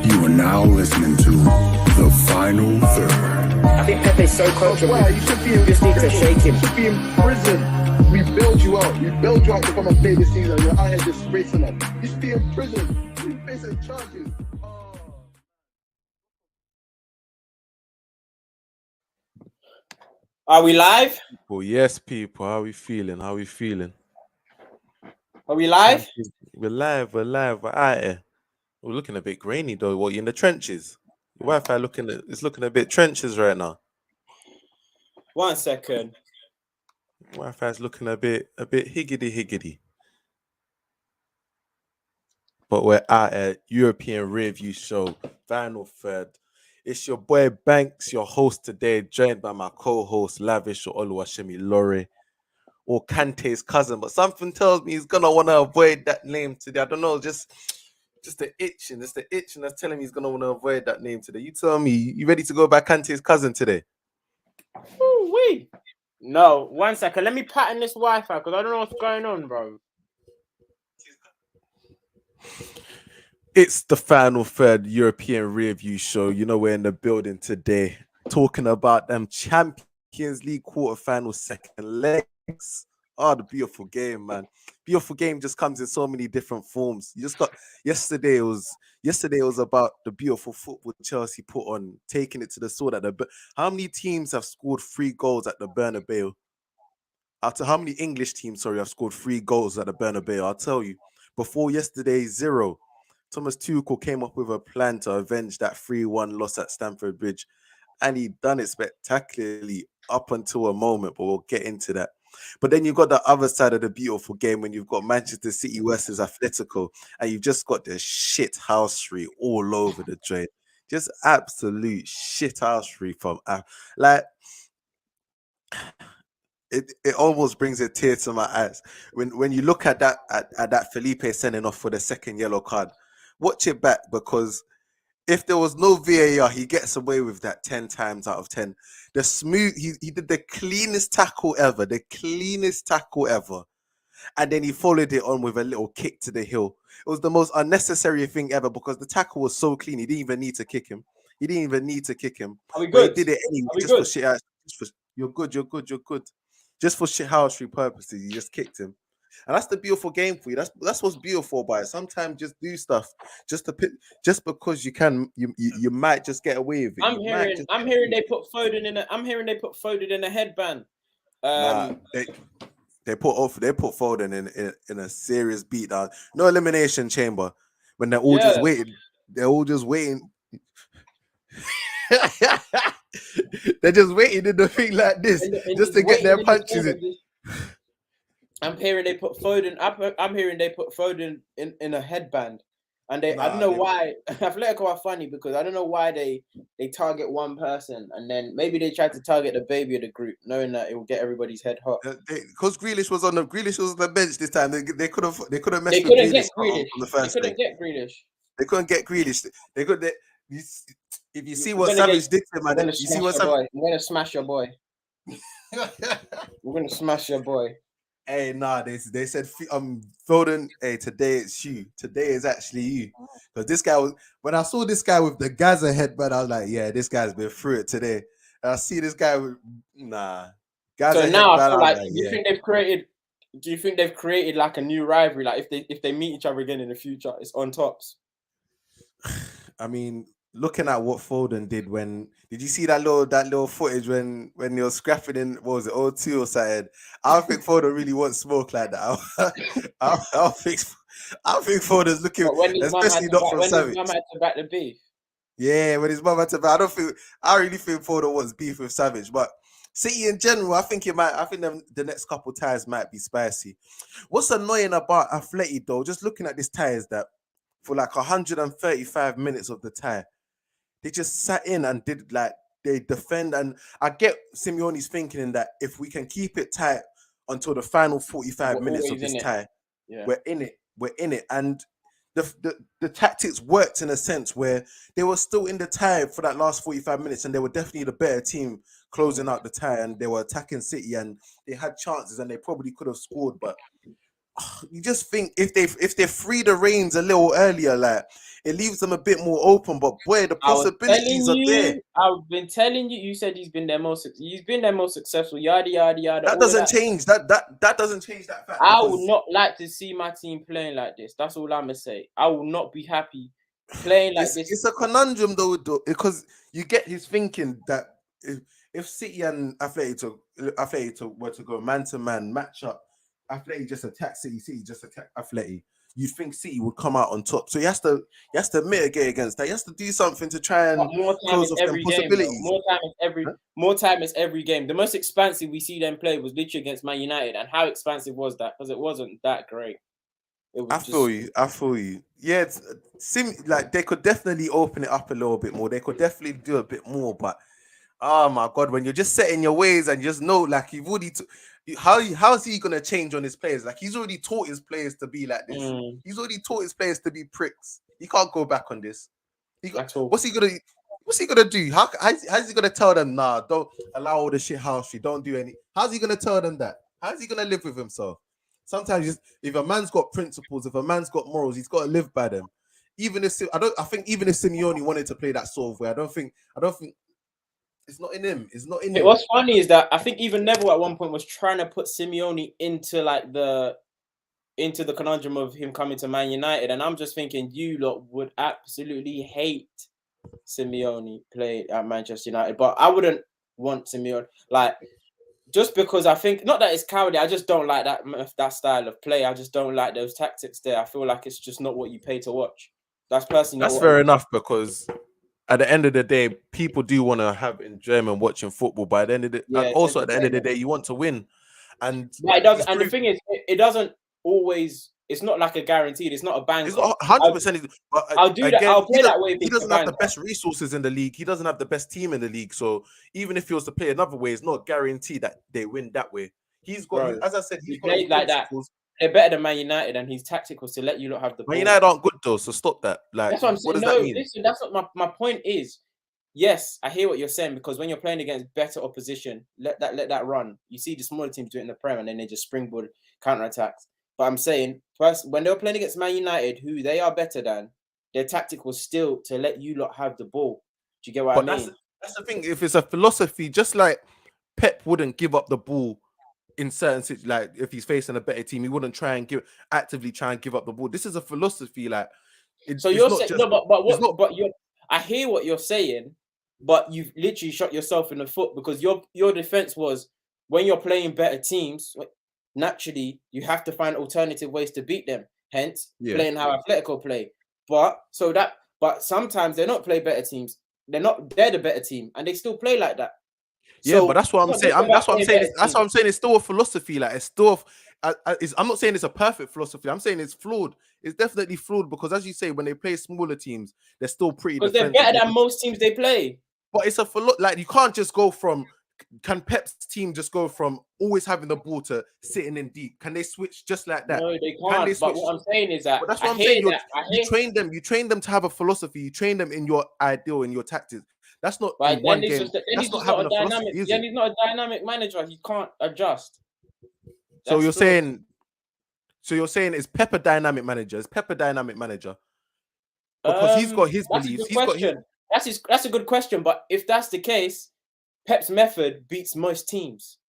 You are now listening to The Final Third. I think Pepe's so coachable. Wow, you should be in, just need to shake him. You should be in prison. We bailed you out. We bailed you out to come and play this season. You're out here disgracing us. You should be in prison. You facing charges. Are we live? Well, yes, people. How we feeling? How we feeling? Are we live? We're live. We're out here. We're looking a bit grainy though. What, you in the trenches? Your Wi-Fi it's looking a bit trenches right now. 1 second. Wi-Fi's looking a bit higgity. But we're out at European REARview show, final third. It's your boy Banks, your host today, joined by my co-host Lavish or Oluwashemi Lore, or Kante's cousin. But something tells me he's gonna want to avoid that name today. I don't know, just the itching. It's the itching that's telling me he's gonna want to avoid that name today. You tell me, you ready to go by Kante's cousin today? Woo-wee. No, 1 second. Let me pattern this Wi-Fi because I don't know what's going on, bro. It's the final third European REARview show. You know, we're in the building today talking about them Champions League quarterfinal second legs. Oh, the beautiful game, man. Beautiful game just comes in so many different forms. You just got yesterday was about the beautiful football Chelsea put on, taking it to the sword at the. How many teams have scored 3 goals at the Bernabeu? After how many English teams, have scored 3 goals at the Bernabeu? I'll tell you. Before yesterday, 0. Thomas Tuchel came up with a plan to avenge that 3-1 loss at Stamford Bridge, and he done it spectacularly up until a moment, but we'll get into that. But then you've got the other side of the beautiful game when you've got Manchester City versus Atletico, and you've just got the shit housery all over the joint. Just absolute shit housery from like it almost brings a tear to my eyes when you look at that Felipe sending off for the second yellow card. Watch it back, because if there was no VAR, he gets away with that 10 times out of 10. He did the cleanest tackle ever, and then he followed it on with a little kick to the heel. It was the most unnecessary thing ever because the tackle was so clean. He didn't even need to kick him. Are we good? But he did it anyway, just for shit. You're good. Just for shithousery purposes, you just kicked him. And that's the beautiful game for you. That's what's beautiful about it. Sometimes just do stuff just because you can. You might just get away with it. I'm hearing they put Foden in a headband. They put Foden in a serious beatdown. No elimination chamber when they're all just waiting. They're all just waiting. They're just waiting in the thing like this just to get their punches in. I'm hearing they put Foden. I'm hearing they put Foden in a headband, and I don't know why. Atletico are funny because I don't know why they target one person, and then maybe they tried to target the baby of the group, knowing that it will get everybody's head hot. Because Grealish was on the bench this time. They could have messed with Grealish on the first day. They couldn't get Grealish. If you see what Savage did to him, man, you see what Savage. I'm gonna smash your boy. We're gonna smash your boy. Hey, they said Foden. Hey, today it's you. Today is actually you. Because this guy when I saw this guy with the Gaza headband, I was like, yeah, this guy's been through it today. And I see this guy with Gaza so now headband. I feel like, do you think they've created like a new rivalry? Like if they meet each other again in the future, it's on tops. I mean, looking at what Foden did did you see that little footage when he was scrapping in, what was it, O2 or something? I don't think Foden really wants smoke like that. I don't think Foden's looking, especially not from Savage. When his mum had to back the beef. Yeah, when his mum had to back, I really think Foden wants beef with Savage, but City in general, I think the next couple ties might be spicy. What's annoying about Atleti though, just looking at this tie, is that for like 135 minutes of the tie, they just sat in and they defend. And I get Simeone's thinking in that if we can keep it tight until the final 45 minutes of this tie, we're in it. And the tactics worked in a sense where they were still in the tie for that last 45 minutes, and they were definitely the better team closing out the tie, and they were attacking City, and they had chances and they probably could have scored, but you just think if they free the reins a little earlier, like it leaves them a bit more open. But boy, the I was telling possibilities are there. you, I've been telling you. You said he's been their most successful. Yada yada yada. That All of doesn't that. change that doesn't change that fact I would because not like to see my team playing like this. That's all I'm gonna say. I will not be happy playing like this. it's a conundrum though, because you get his thinking that if City and Atleti were to go man to man match up, Atleti just attack City, City just attack Atleti. You'd think City would come out on top. So he has to mitigate against that. He has to do something to try But and more time close is off them every game, though. possibilities. More time is every game. The most expansive we see them play was literally against Man United, and how expansive was that? Because it wasn't that great. It was I feel you. Yeah, like they could definitely open it up a little bit more. They could definitely do a bit more, but oh my god, when you're just set in your ways and just know, like you've already, how's he gonna change on his players? Like he's already taught his players to be like this. He's already taught his players to be pricks. He can't go back on this. at all. What's he gonna do? How's he gonna tell them? Nah, don't allow all the shit house. You don't do any. How's he gonna tell them that? How's he gonna live with himself? Sometimes, if a man's got principles, if a man's got morals, he's got to live by them. Even if I think even if Simeone wanted to play that sort of way, I don't think it's not in him. It's not in him. What's funny is that I think even Neville at one point was trying to put Simeone into the conundrum of him coming to Man United, and I'm just thinking you lot would absolutely hate Simeone play at Manchester United, but I wouldn't want Simeone just because I think not that it's cowardly. I just don't like that style of play. I just don't like those tactics there. I feel like it's just not what you pay to watch. That's personally. That's fair enough because at the end of the day, people do want to have enjoyment watching football. But at the end of at the end of the day, you want to win, and it doesn't. And the thing is, it doesn't always. It's not like a guaranteed. It's not a bank. It's not 100%. I'll do that. I'll play that way. He doesn't have the best resources in the league. He doesn't have the best team in the league. So even if he was to play another way, it's not guaranteed that they win that way. He's got, as I said, he plays like that. They're better than Man United, and his tactic was to let you not have the ball. Man United aren't good though, so stop that. Like, that's what I'm saying. What does that mean? Listen, that's what my point is. Yes, I hear what you're saying because when you're playing against better opposition, let that run. You see the smaller teams do it in the Prem, and then they just springboard counterattacks. But I'm saying, first, when they were playing against Man United, who they are better than, their tactic was still to let you lot have the ball. Do you get what I mean? That's the thing. If it's a philosophy, just like Pep wouldn't give up the ball in certain situations, like if he's facing a better team, he wouldn't actively try and give up the ball. This is a philosophy, like. So you're saying no, I hear what you're saying, but you've literally shot yourself in the foot because your defense was when you're playing better teams. Naturally, you have to find alternative ways to beat them. Hence, playing how Atletico play. But sometimes they don't play better teams. They're the better team, and they still play like that. Yeah, so, but that's what I'm saying. That's what I'm saying. It's still a philosophy. Like it's still. I'm not saying it's a perfect philosophy. I'm saying it's flawed. It's definitely flawed because, as you say, when they play smaller teams, they're still pretty. Because they're better than most teams they play. But it's a like you can't just go from. Can Pep's team just go from always having the ball to sitting in deep? Can they switch just like that? No, they can't. But what I'm saying is that that's what I'm saying. You train them. You train them to have a philosophy. You train them in your ideal, in your tactics. That's not in one game. That's not having a philosophy. Then he's not a dynamic manager. He can't adjust. So you're saying is Pep a dynamic manager? Is Pep a dynamic manager? Because he's got his beliefs. That's a good question. But if that's the case, Pep's method beats most teams.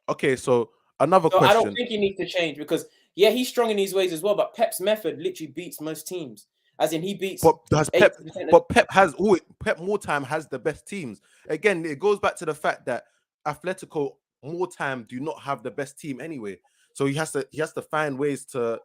Okay, so another question. I don't think he needs to change because he's strong in his ways as well. But Pep's method literally beats most teams. As in, he beats. Pep more time has the best teams. Again, it goes back to the fact that Atletico more time do not have the best team anyway. So he has to find ways to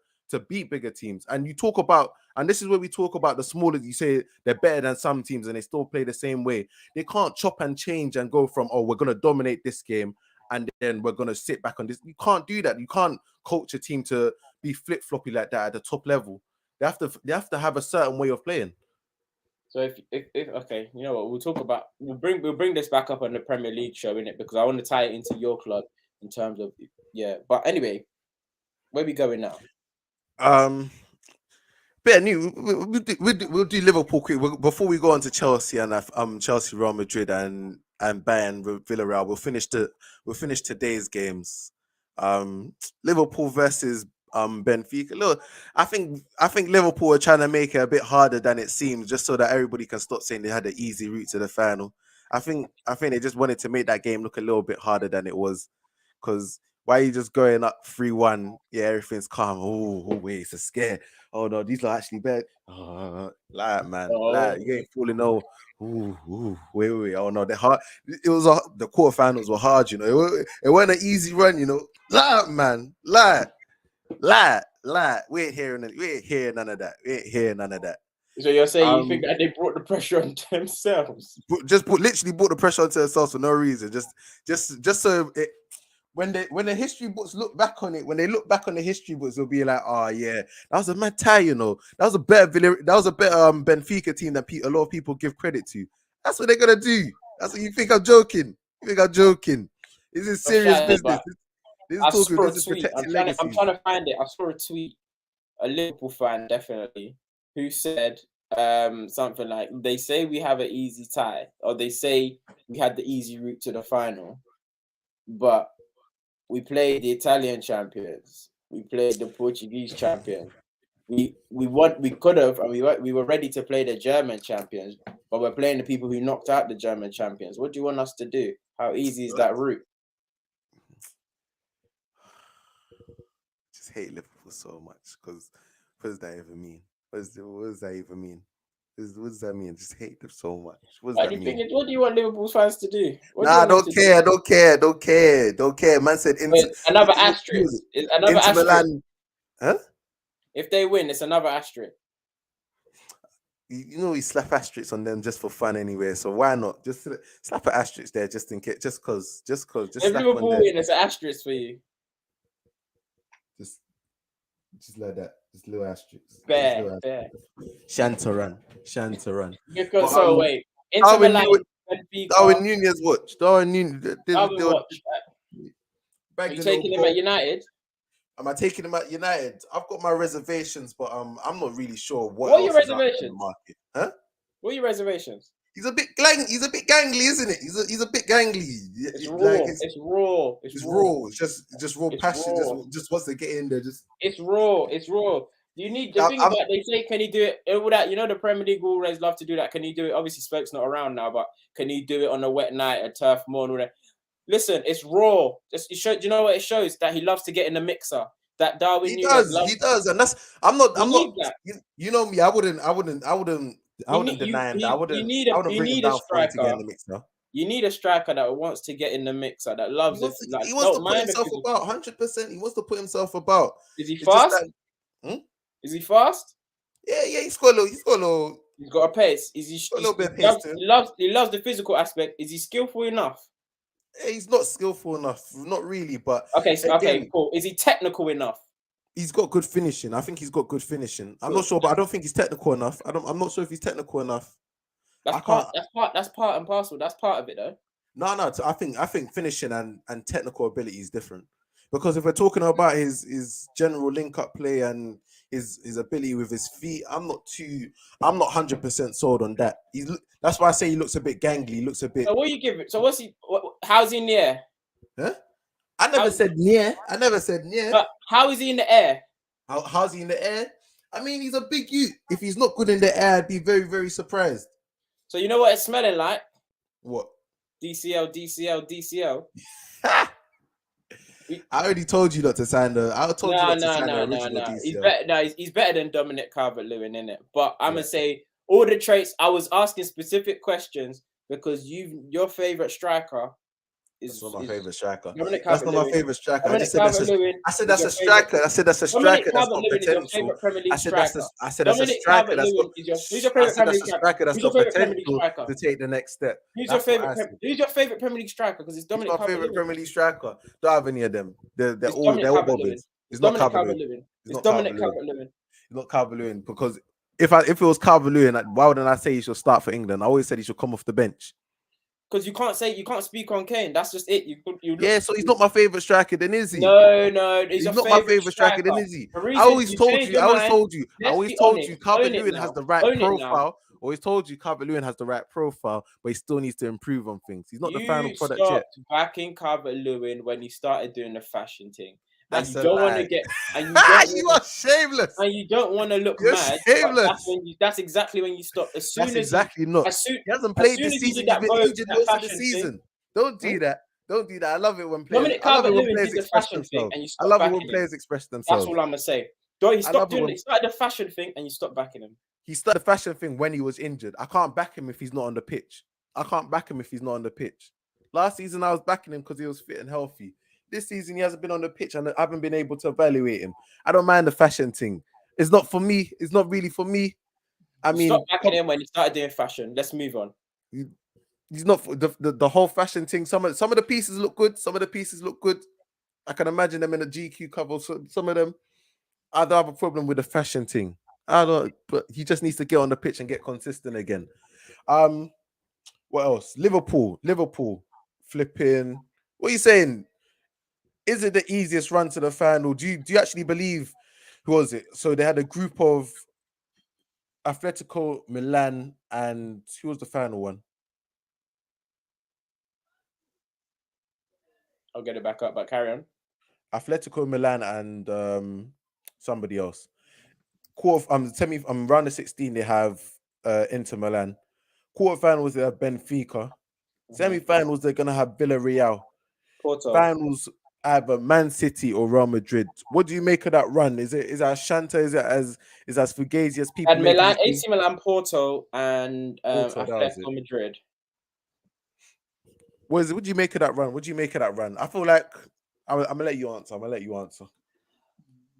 beat bigger teams. And you talk about, and this is where we talk about the smaller. You say they're better than some teams, and they still play the same way. They can't chop and change and go from we're gonna dominate this game and then we're gonna sit back on this. You can't do that. You can't coach a team to be flip floppy like that at the top level. They have to have a certain way of playing. So if okay, you know what, we'll bring this back up on the Premier League show, innit? Because I want to tie it into your club in terms of But anyway, where we going now? Bit of new. We'll do Liverpool quick before we go on to Chelsea and Chelsea, Real Madrid and Bayern, Villarreal. We'll finish today's games. Liverpool versus Benfica. Look, I think Liverpool are trying to make it a bit harder than it seems, just so that everybody can stop saying they had an easy route to the final. I think they just wanted to make that game look a little bit harder than it was. Because why are you just going up 3-1? Yeah, everything's calm. Oh, wait, it's a scare. Oh no, these are actually bad. Lie, man. Lie. You ain't falling over. Wait. Oh no, they're hard. It was the quarterfinals were hard, you know. It wasn't an easy run, you know. Lie, man. Lie. We ain't hearing none of that. So you're saying you think that they brought the pressure on themselves? Literally brought the pressure onto themselves for no reason. Just so it, when the history books look back on it, when they look back on the history books, they'll be like, oh yeah, that was a mad tie, you know. That was a better Benfica team that a lot of people give credit to. That's what they're gonna do. That's what you think I'm joking. This is serious business. This is protecting legacy. I'm trying to find it. I saw a tweet, a Liverpool fan definitely, who said something like, they say we have an easy tie, or they say we had the easy route to the final, but we played the Italian champions, we played the Portuguese champions, we could have, and we were ready to play the German champions, but we're playing the people who knocked out the German champions. What do you want us to do? How easy is that route? Just hate Liverpool so much, because what does that even mean? What does that even mean? What does that mean? Just hate them so much. What does that mean? What do you want Liverpool fans to do? I don't care. Man said another asterisk. Another asterisk. Milan. Huh? If they win, it's another asterisk. You know, we slap asterisks on them just for fun anyway. So why not just slap an asterisk there, just in case, just cause. If Liverpool win, it's an asterisk for you. Just like that. Just little asterisk. Fair. Shantaran. So wait. Inter Milan, Darwin Nunez watch. Are you taking him at United? Am I taking him at United? I've got my reservations, but I'm not really sure what are your reservations? Huh? What are your reservations? He's a bit gangly, isn't it? He's a bit gangly. It's raw. It's raw. It's just raw passion. Just wants to get in there. It's raw. You need the thing about, they say, can he do it? All that, you know, the Premier League always love to do that. Can he do it? Obviously, Spoke's not around now, but can he do it on a wet night, a turf morning? Listen, it's raw. Do you know what it shows? That he loves to get in the mixer. That Darwin he does, and that's I'm not. You know me. I wouldn't deny that. I wouldn't bring him down for him to get in the mixer. You need a striker that wants to get in the mixer, that loves it. He wants to put himself about 100%. He wants to put himself about. Is he fast? Is he fast? Yeah. He's got a little. He's got a pace. He's a little bit of pace. He loves the physical aspect. Is he skillful enough? He's not skillful enough, not really. But okay, cool. Is he technical enough? He's got good finishing. I think he's got good finishing. I'm not sure, but I don't think he's technical enough. I'm not sure if he's technical enough. That's part and parcel. That's part of it, though. No. I think finishing and technical ability is different. Because if we're talking about his general link-up play and his ability with his feet, I'm not 100% sold on that. That's why I say he looks a bit gangly. He looks a bit. So what do you give it? So how's he in the air? Huh? I never said near. But how is he in the air? How's he in the air? I mean, he's a big youth. If he's not good in the air, I'd be very, very surprised. So you know what it's smelling like? What? DCL. I already told you not to sign the. I told you not to sign the original DCL. He's better than Dominic Calvert-Lewin, innit? But I'm gonna say all the traits. I was asking specific questions because your favorite striker is not my favorite striker. That's not my favorite striker. I said that's a striker. I said that's a striker that's got potential. I said that's a striker that's got. Who's your favorite Premier League striker that's got potential to take the next step. Who's your favorite Premier League striker? Because it's Dominic Calvert-Lewin. My favorite Premier League striker. Don't have any of them. They're all bobbins. It's not Calvert-Lewin. It's Dominic Calvert-Lewin. It's not Calvert-Lewin because if it was Calvert-Lewin, why wouldn't I say he should start for England? I always said he should come off the bench. Because you can't speak on Kane. That's just it. So he's not my favorite striker, then is he? No, he's not my favorite striker, then is he? I always told you, Calvert-Lewin has the right profile. Always told you Calvert-Lewin has the right profile, but he still needs to improve on things. He's not the final product yet. Backing Calvert-Lewin when he started doing the fashion thing. That's you a don't want to lie. get, and you don't You wanna, are shameless. and you don't want to look You're mad. But that's shameless. when that's exactly when you stop. As soon That's as he, exactly not. as soon He hasn't as played soon this as he season. did He's that been vote, injured that most of the fashion thing. season. Don't Hmm? do that. Don't do that. I love it when players. Dominic I love it when Calvert-Lewin players did the express fashion thing, themselves. and you I stop love it when backing him. players express That's themselves. all I'm gonna say. Don't he I stopped love it doing when it? He started the fashion thing, and you stopped backing him. he started the fashion thing when he was injured. I can't back him if he's not on the pitch. I can't back him if he's not on the pitch. Last season, I was backing him because he was fit and healthy. This season, he hasn't been on the pitch and I haven't been able to evaluate him. I don't mind the fashion thing. It's not for me. It's not really for me. I You mean, stopped backing him when he started doing fashion. Let's move on. he's not the whole fashion thing. Some of the pieces look good. Some of the pieces look good. I can imagine them in a GQ cover. So some of them, I don't have a problem with the fashion thing. I don't, but he just needs to get on the pitch and get consistent again. What else? Liverpool, flipping. What are you saying? Is it the easiest run to the final? Do you actually believe? Who was it? So they had a group of Atletico Milan and who was the final one? I'll get it back up, but carry on. Atletico Milan and somebody else. Round of 16 they have Inter Milan. Quarterfinals they have Benfica. Semi-finals they're gonna have Villarreal. Porto. Finals either Man City or Real Madrid. What do you make of that run? Is it as Shanta? Is it as fugazi as people And make Milan, it seem? AC Milan, Porto, and Porto, that was it. Atletico Madrid. What do you make of that run? What do you make of that run? I feel like I'm gonna let you answer.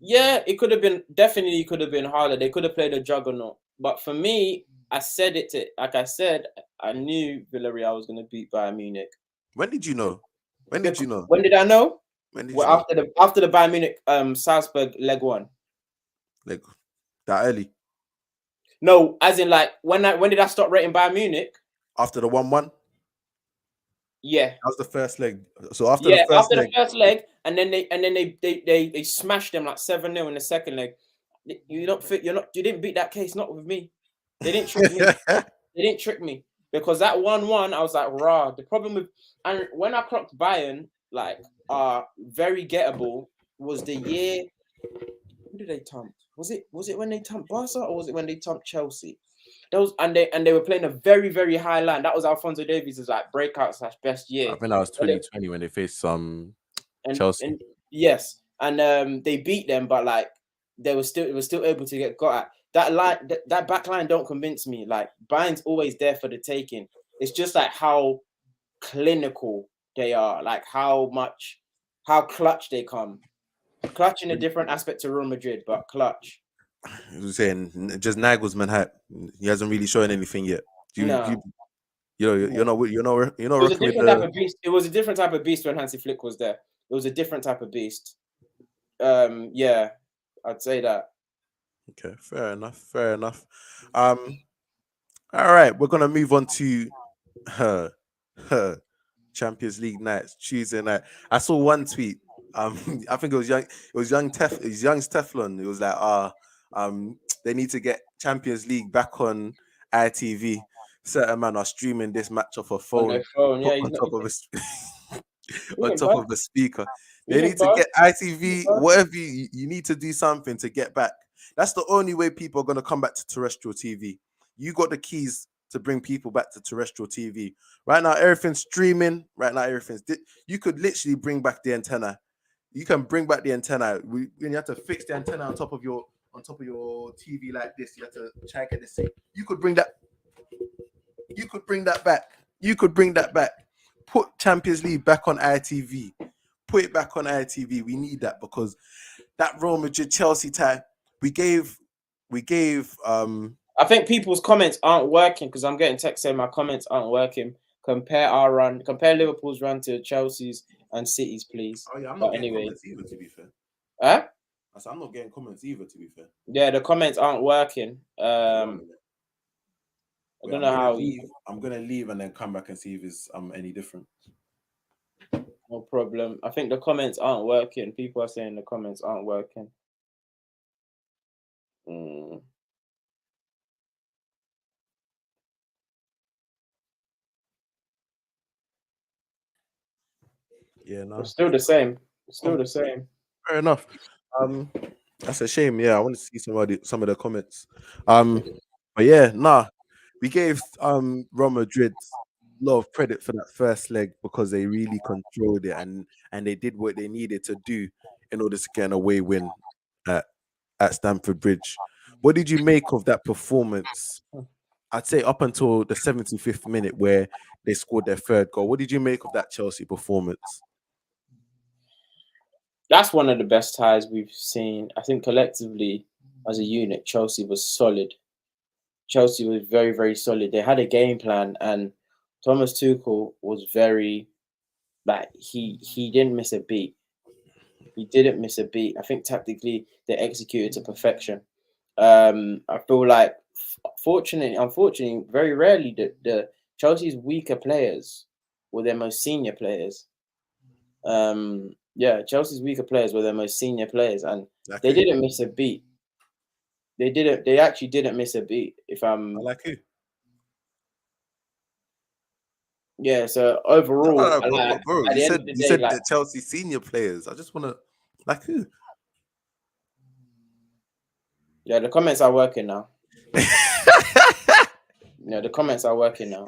Yeah, it could have been definitely could have been harder. They could have played a juggernaut. But for me, I said it to like I said, I knew Villarreal was gonna beat Bayern Munich. When did you know? When did you know? When did I know? When did Well, you know? after the Bayern Munich Salzburg leg one. Like that early? No, as in like when did I stop rating Bayern Munich? After the 1-1? Yeah. That was the first leg. So after Yeah, the after leg, the first leg, and then they smashed them like 7-0 in the second leg. You don't fit. You didn't beat that case. Not with me. They didn't trick me. They didn't trick me because that 1-1, I was like, rah. The problem with and when I clocked Bayern, like, very gettable was the year. Who did they thump? Was it when they thumped Barca or was it when they thumped Chelsea? Those and they were playing a very very high line. That was Alphonso Davies' like breakout / best year. I think that was 2020 when they faced Chelsea. And yes, and they beat them, but like it was still able to get got at. That line, that back line don't convince me. Like Bayern's always there for the taking. It's just like how clinical they are, like how clutch they come. Clutch in a different aspect to Real Madrid, but clutch. He was saying just Nagelsmann hype. He hasn't really shown anything yet. No. You're not It was a rocking with different type the. of beast. It was a different type of beast when Hansi Flick was there. It was a different type of beast. Yeah, I'd say that. Okay, fair enough. All right, we're gonna move on to her Champions League nights, Tuesday night. I saw one tweet. I think it was young Teflon. It was like, they need to get Champions League back on ITV. Certain man are streaming this match off a On phone, their phone, yeah, on top of on a top of the speaker. They He's a need to bug. get ITV, whatever you need to do something to get back. That's the only way people are going to come back to terrestrial TV. You got the keys to bring people back to terrestrial TV. Right now, everything's streaming. Right now, you could literally bring back the antenna. You can bring back the antenna. When you have to fix the antenna on top of your TV like this, you have to try and get this thing. You could bring that back. You could bring that back. Put Champions League back on ITV. Put it back on ITV. We need that because that Real Madrid Chelsea tie, we gave I think people's comments aren't working because I'm getting texts saying my comments aren't working. Compare Liverpool's run to Chelsea's and City's, please. Oh yeah, I'm But not getting anyway. comments either, to be fair. Huh? I'm not getting comments either, to be fair. Yeah, the comments aren't working. I don't know how. I'm gonna leave and then come back and see if it's any different. No problem. I think the comments aren't working. People are saying the comments aren't working. Yeah, no. It's still the same. It's still the same. Fair enough. That's a shame. Yeah, I want to see some of the comments. But yeah, nah, we gave Real Madrid a lot of credit for that first leg because they really controlled it and they did what they needed to do in order to get an away win at, at Stamford Bridge. What did you make of that performance? I'd say up until the 75th minute where they scored their third goal. What did you make of that Chelsea performance? That's one of the best ties we've seen. I think collectively, as a unit, Chelsea was solid. Chelsea was very, very solid. They had a game plan, and Thomas Tuchel was very, like, he didn't miss a beat. He didn't miss a beat. I think tactically they executed to perfection. I feel like, unfortunately, very rarely the Chelsea's weaker players were their most senior players. Chelsea's weaker players were their most senior players, and they didn't miss a beat. They actually didn't miss a beat. Like who? Yeah, so overall, bro, you said the Chelsea senior players. I just want to, like who? Yeah, the comments are working now. The comments are working now.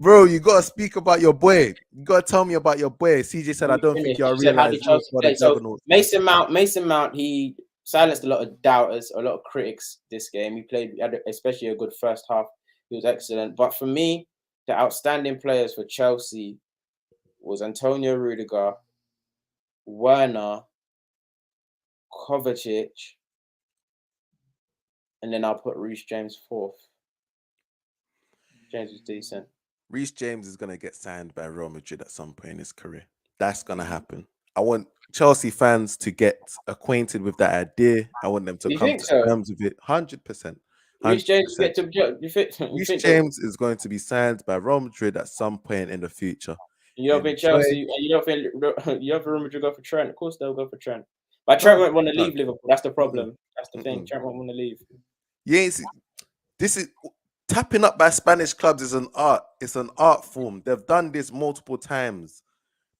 Bro, you gotta speak about your boy. You gotta tell me about your boy. CJ said, "I don't think you're realizing what so Mason Mount, he silenced a lot of doubters, a lot of critics this game. He played, especially a good first half. He was excellent. But for me, the outstanding players for Chelsea was Antonio Rudiger, Werner, Kovacic, and then I'll put Reece James fourth. James was decent. Reece James is gonna get signed by Real Madrid at some point in his career. That's gonna happen. I want Chelsea fans to get acquainted with that idea. I want them to come to terms with it. 100%. Reece James Reece James is going to be signed by Real Madrid at some point in the future. You don't think Chelsea? You don't think Real Madrid go for Trent? Of course they'll go for Trent. But Trent won't want to leave Liverpool. That's the problem. That's the thing. Trent won't want to leave. Yes, this is tapping up by Spanish clubs is an art. It's an art form. They've done this multiple times.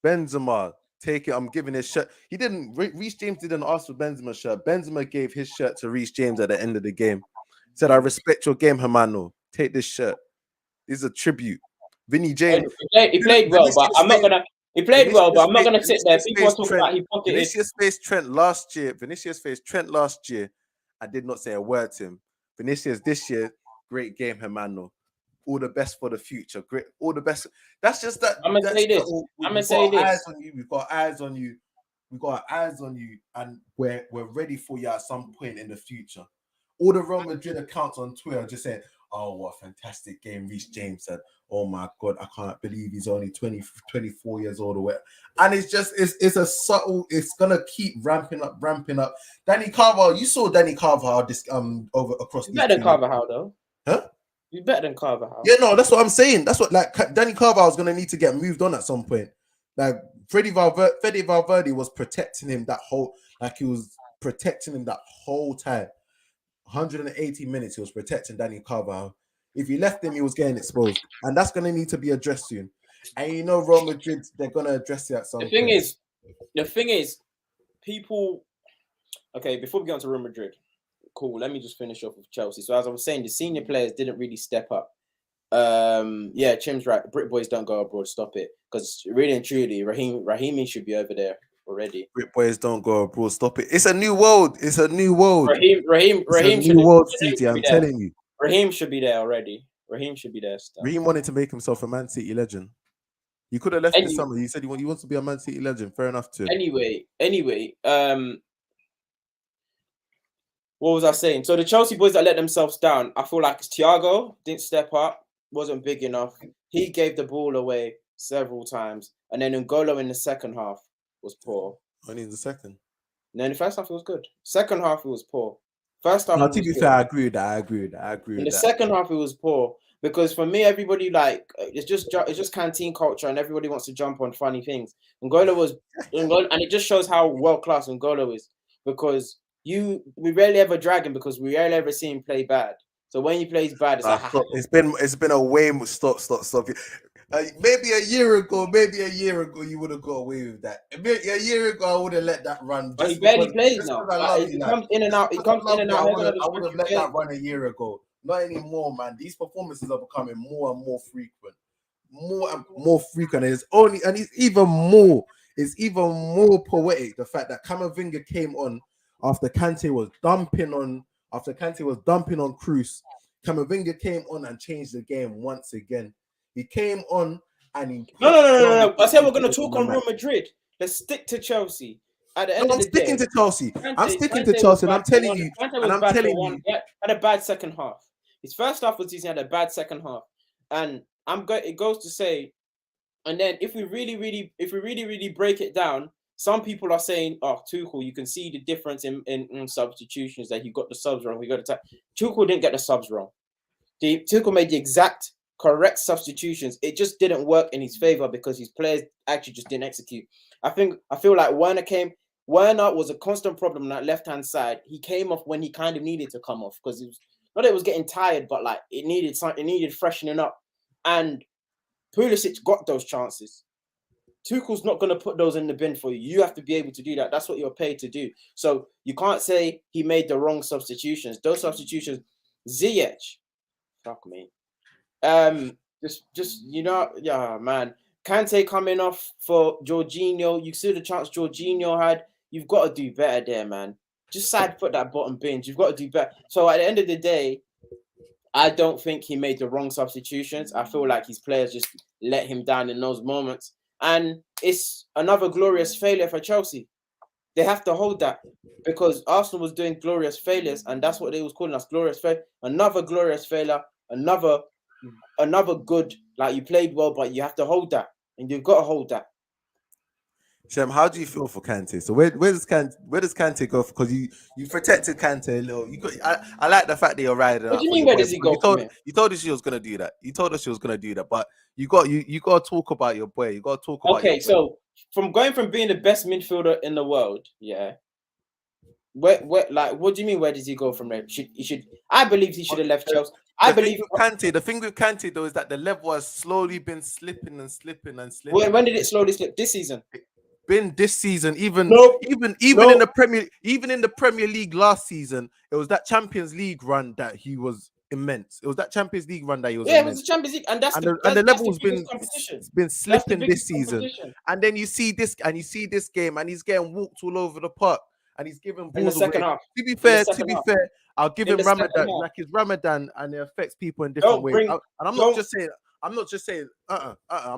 Benzema, take it. I'm giving his shirt. He didn't. Reece James didn't ask for Benzema's shirt. Benzema gave his shirt to Reece James at the end of the game. Said, "I respect your game, Hermano. Take this shirt. This is a tribute." Vinny James. He played well, but I'm not gonna. He played well, but I'm not gonna sit there. People are talking about he pocketed. Vinicius faced Trent last year. I did not say a word to him. Vinicius this year, great game, Hermano. All the best for the future. Great, all the best. That's just that. I'm gonna say this. We've got eyes on you. We've got eyes on you, and we're ready for you at some point in the future. All the Real Madrid accounts on Twitter just saying, "Oh, what a fantastic game Reece James said. Oh my God, I can't believe he's only 24 years old or what." And it's a subtle, it's gonna keep ramping up. Danny Carvajal, you saw Danny Carvajal over across the better than Carvajal though. Huh? You're better than Carvajal. Yeah, no, that's what I'm saying. That's what Danny Carvajal is gonna need to get moved on at some point. Like Fede Valverde was protecting him that whole time. 180 minutes, he was protecting Danny Carvajal. If you left him, he was getting exposed, and that's going to need to be addressed soon. And you know, Real Madrid, they're going to address it at some point. The thing is, people. Okay, before we get on to Real Madrid, cool. Let me just finish off with Chelsea. So as I was saying, the senior players didn't really step up. Yeah, Chim's right. Brit boys don't go abroad. Stop it, because really and truly, Raheem should be over there already. Brit boys don't go abroad. Stop it. It's a new world. Raheem should be world City. I'm telling you. Raheem should be there already. Raheem should be there. Still. Raheem wanted to make himself a Man City legend. He could have left this summer. He said he wants to be a Man City legend. Fair enough too. Anyway. What was I saying? So the Chelsea boys that let themselves down, I feel like Thiago didn't step up, wasn't big enough. He gave the ball away several times. And then N'Golo in the second half was poor. Only in the second. No, in the first half it was good. Second half it was poor. First half. No, to be fair, I agree with that. In the second half it was poor because for me, everybody it's just canteen culture and everybody wants to jump on funny things. And it just shows how world class N'Golo is because we rarely ever drag him because we rarely ever see him play bad. So when he plays bad, it's it's been a way. Stop. Maybe a year ago, you would have got away with that. A year ago, I would have let that run. But he Just barely because, plays just now. because I Like, love he you, like. comes in and out. He Just because comes I in love and you, out. I would have let that run a year ago. Not anymore, man. These performances are becoming more and more frequent. More and more frequent. And it's even more. It's even more poetic. The fact that Camavinga came on after Kante was dumping on. After Kante was dumping on Cruz, Camavinga came on and changed the game once again. He came on and he No. I said we're gonna players on talk the on match. Real Madrid. Let's stick to Chelsea. At the No, end of I'm the sticking day, to Chelsea. I'm sticking to Kante was Chelsea, and I'm bad for telling one. you, Kante and was I'm bad for telling one. you, He had a bad second half. His first half was decent. He had a bad second half, and it goes to say, and then if we really break it down, some people are saying, "Oh, Tuchel, you can see the difference in substitutions that he got the subs wrong. He got the Tuchel didn't get the subs wrong. Tuchel made the exact correct substitutions. It just didn't work in his favor because his players actually just didn't execute. I feel like Werner was a constant problem on that left-hand side. He came off when he kind of needed to come off because it was not that it was getting tired, but like it needed freshening up. And Pulisic got those chances. Tuchel's not going to put those in the bin for you. You have to be able to do that. That's what you're paid to do. So you can't say he made the wrong substitutions. Those substitutions, Ziyech, fuck me. Just yeah, man. Kante coming off for Jorginho. You see the chance Jorginho had. You've got to do better there, man. Just side foot that bottom binge. You've got to do better. So at the end of the day, I don't think he made the wrong substitutions. I feel like his players just let him down in those moments. And it's another glorious failure for Chelsea. They have to hold that because Arsenal was doing glorious failures, and that's what they was calling us, glorious failure. Another glorious failure, another good, like you played well, but you have to hold that, and you've got to hold that. Shem, how do you feel for Kante? So where does Kante go? Because you protected Kante a little. I like the fact that you're riding What out do you for mean? your Where boy, does he because go from here? you told us she was gonna do that. You told us she was gonna do that, but you got to talk about your boy. You got to talk about your Okay, boy. so from going from being the best midfielder in the world, yeah. Where like what do you mean? Where does he go from there? I believe he should have left Chelsea. The thing with Kante though is that the level has slowly been slipping and slipping and slipping. When did it slowly slip? This season. Been this season, even Nope. in Nope. the Premier League last season, it was that Champions League run that he was immense. It was that Champions League run that he was Yeah, it immense. was the Champions League, and that's And the the level's the biggest competition. been That's the slipping this biggest season. competition. And then you see this game, and he's getting walked all over the park, and he's giving In the balls second away. half. To be In the fair, second half. I'll give In him the second Ramadan, half. like it's Ramadan, and it affects people in different ways. And I'm not just saying. I'm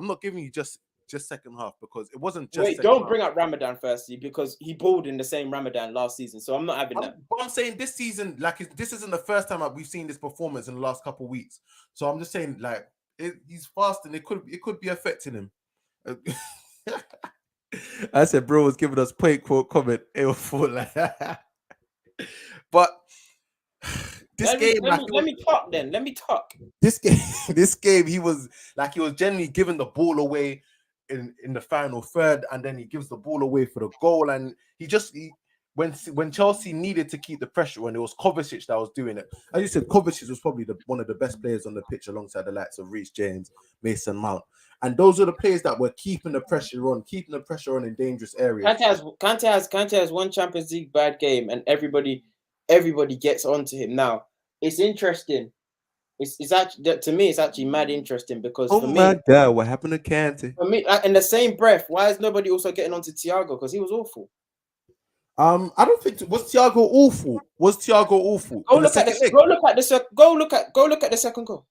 not giving you just second half because it wasn't just. Wait, don't bring up Ramadan firstly because he balled in the same Ramadan last season, so I'm not having that. But I'm saying this season, like this isn't the first time we've seen this performance in the last couple of weeks. So I'm just saying, like he's fast and it could be affecting him. I said, bro was giving us point quote comment. It was full like that. But Let me talk then. Let me talk. This game, he was generally giving the ball away in the final third, and then he gives the ball away for the goal. And when Chelsea needed to keep the pressure on, it was Kovacic that was doing it. As you said, Kovacic was probably one of the best players on the pitch alongside the likes of Reece James, Mason Mount. And those are the players that were keeping the pressure on in dangerous areas. Kante has one Champions League bad game, and everybody gets onto him. Now it's interesting. It's actually, to me, it's actually mad interesting because for my God, what happened to Kante? For me, in the same breath, why is nobody also getting onto Thiago? Because he was awful. I don't think was Thiago awful. Go look at the second goal.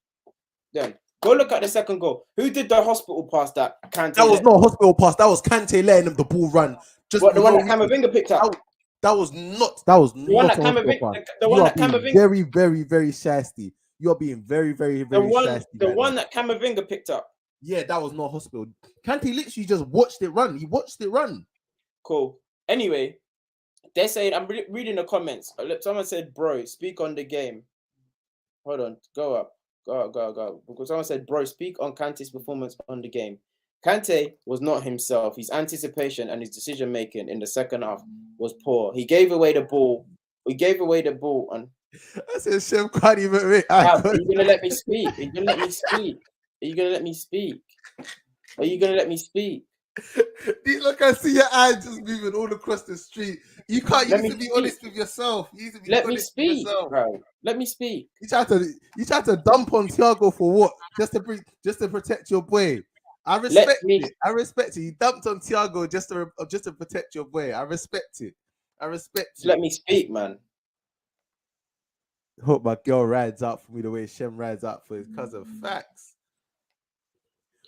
Then go look at the second goal. Who did the hospital pass that Kante? That was not a hospital pass. That was Kante letting him the ball run. The one that Camavinga picked up. That was not the one that Camavinga. The one that Camavinga. Very, very, very shasty. You are being very, very, very shasty. The one that Camavinga picked up. Yeah, that was not hospital. Kante literally just watched it run. He watched it run. Cool. Anyway, they're saying, I'm reading the comments. Someone said, bro, speak on the game. Hold on. Go up. Go. Because someone said, bro, speak on Kante's performance on the game. Kante was not himself. His anticipation and his decision-making in the second half was poor. He gave away the ball. And I said, Shem can't even. You're going to let me speak. you gonna let me speak? Are you gonna let me speak? Look, I see your eyes just moving all across the street. You can't. You need to be honest with yourself. You need to be Let me honest with speak, yourself. bro. Let me speak. You tried to dump on Thiago for what? Just to protect your boy. I respect it. I respect it. You dumped on Thiago just to protect your boy. I respect it. I respect it. Let me speak, man. Hope my girl rides out for me the way Shem rides out for his cousin. Facts.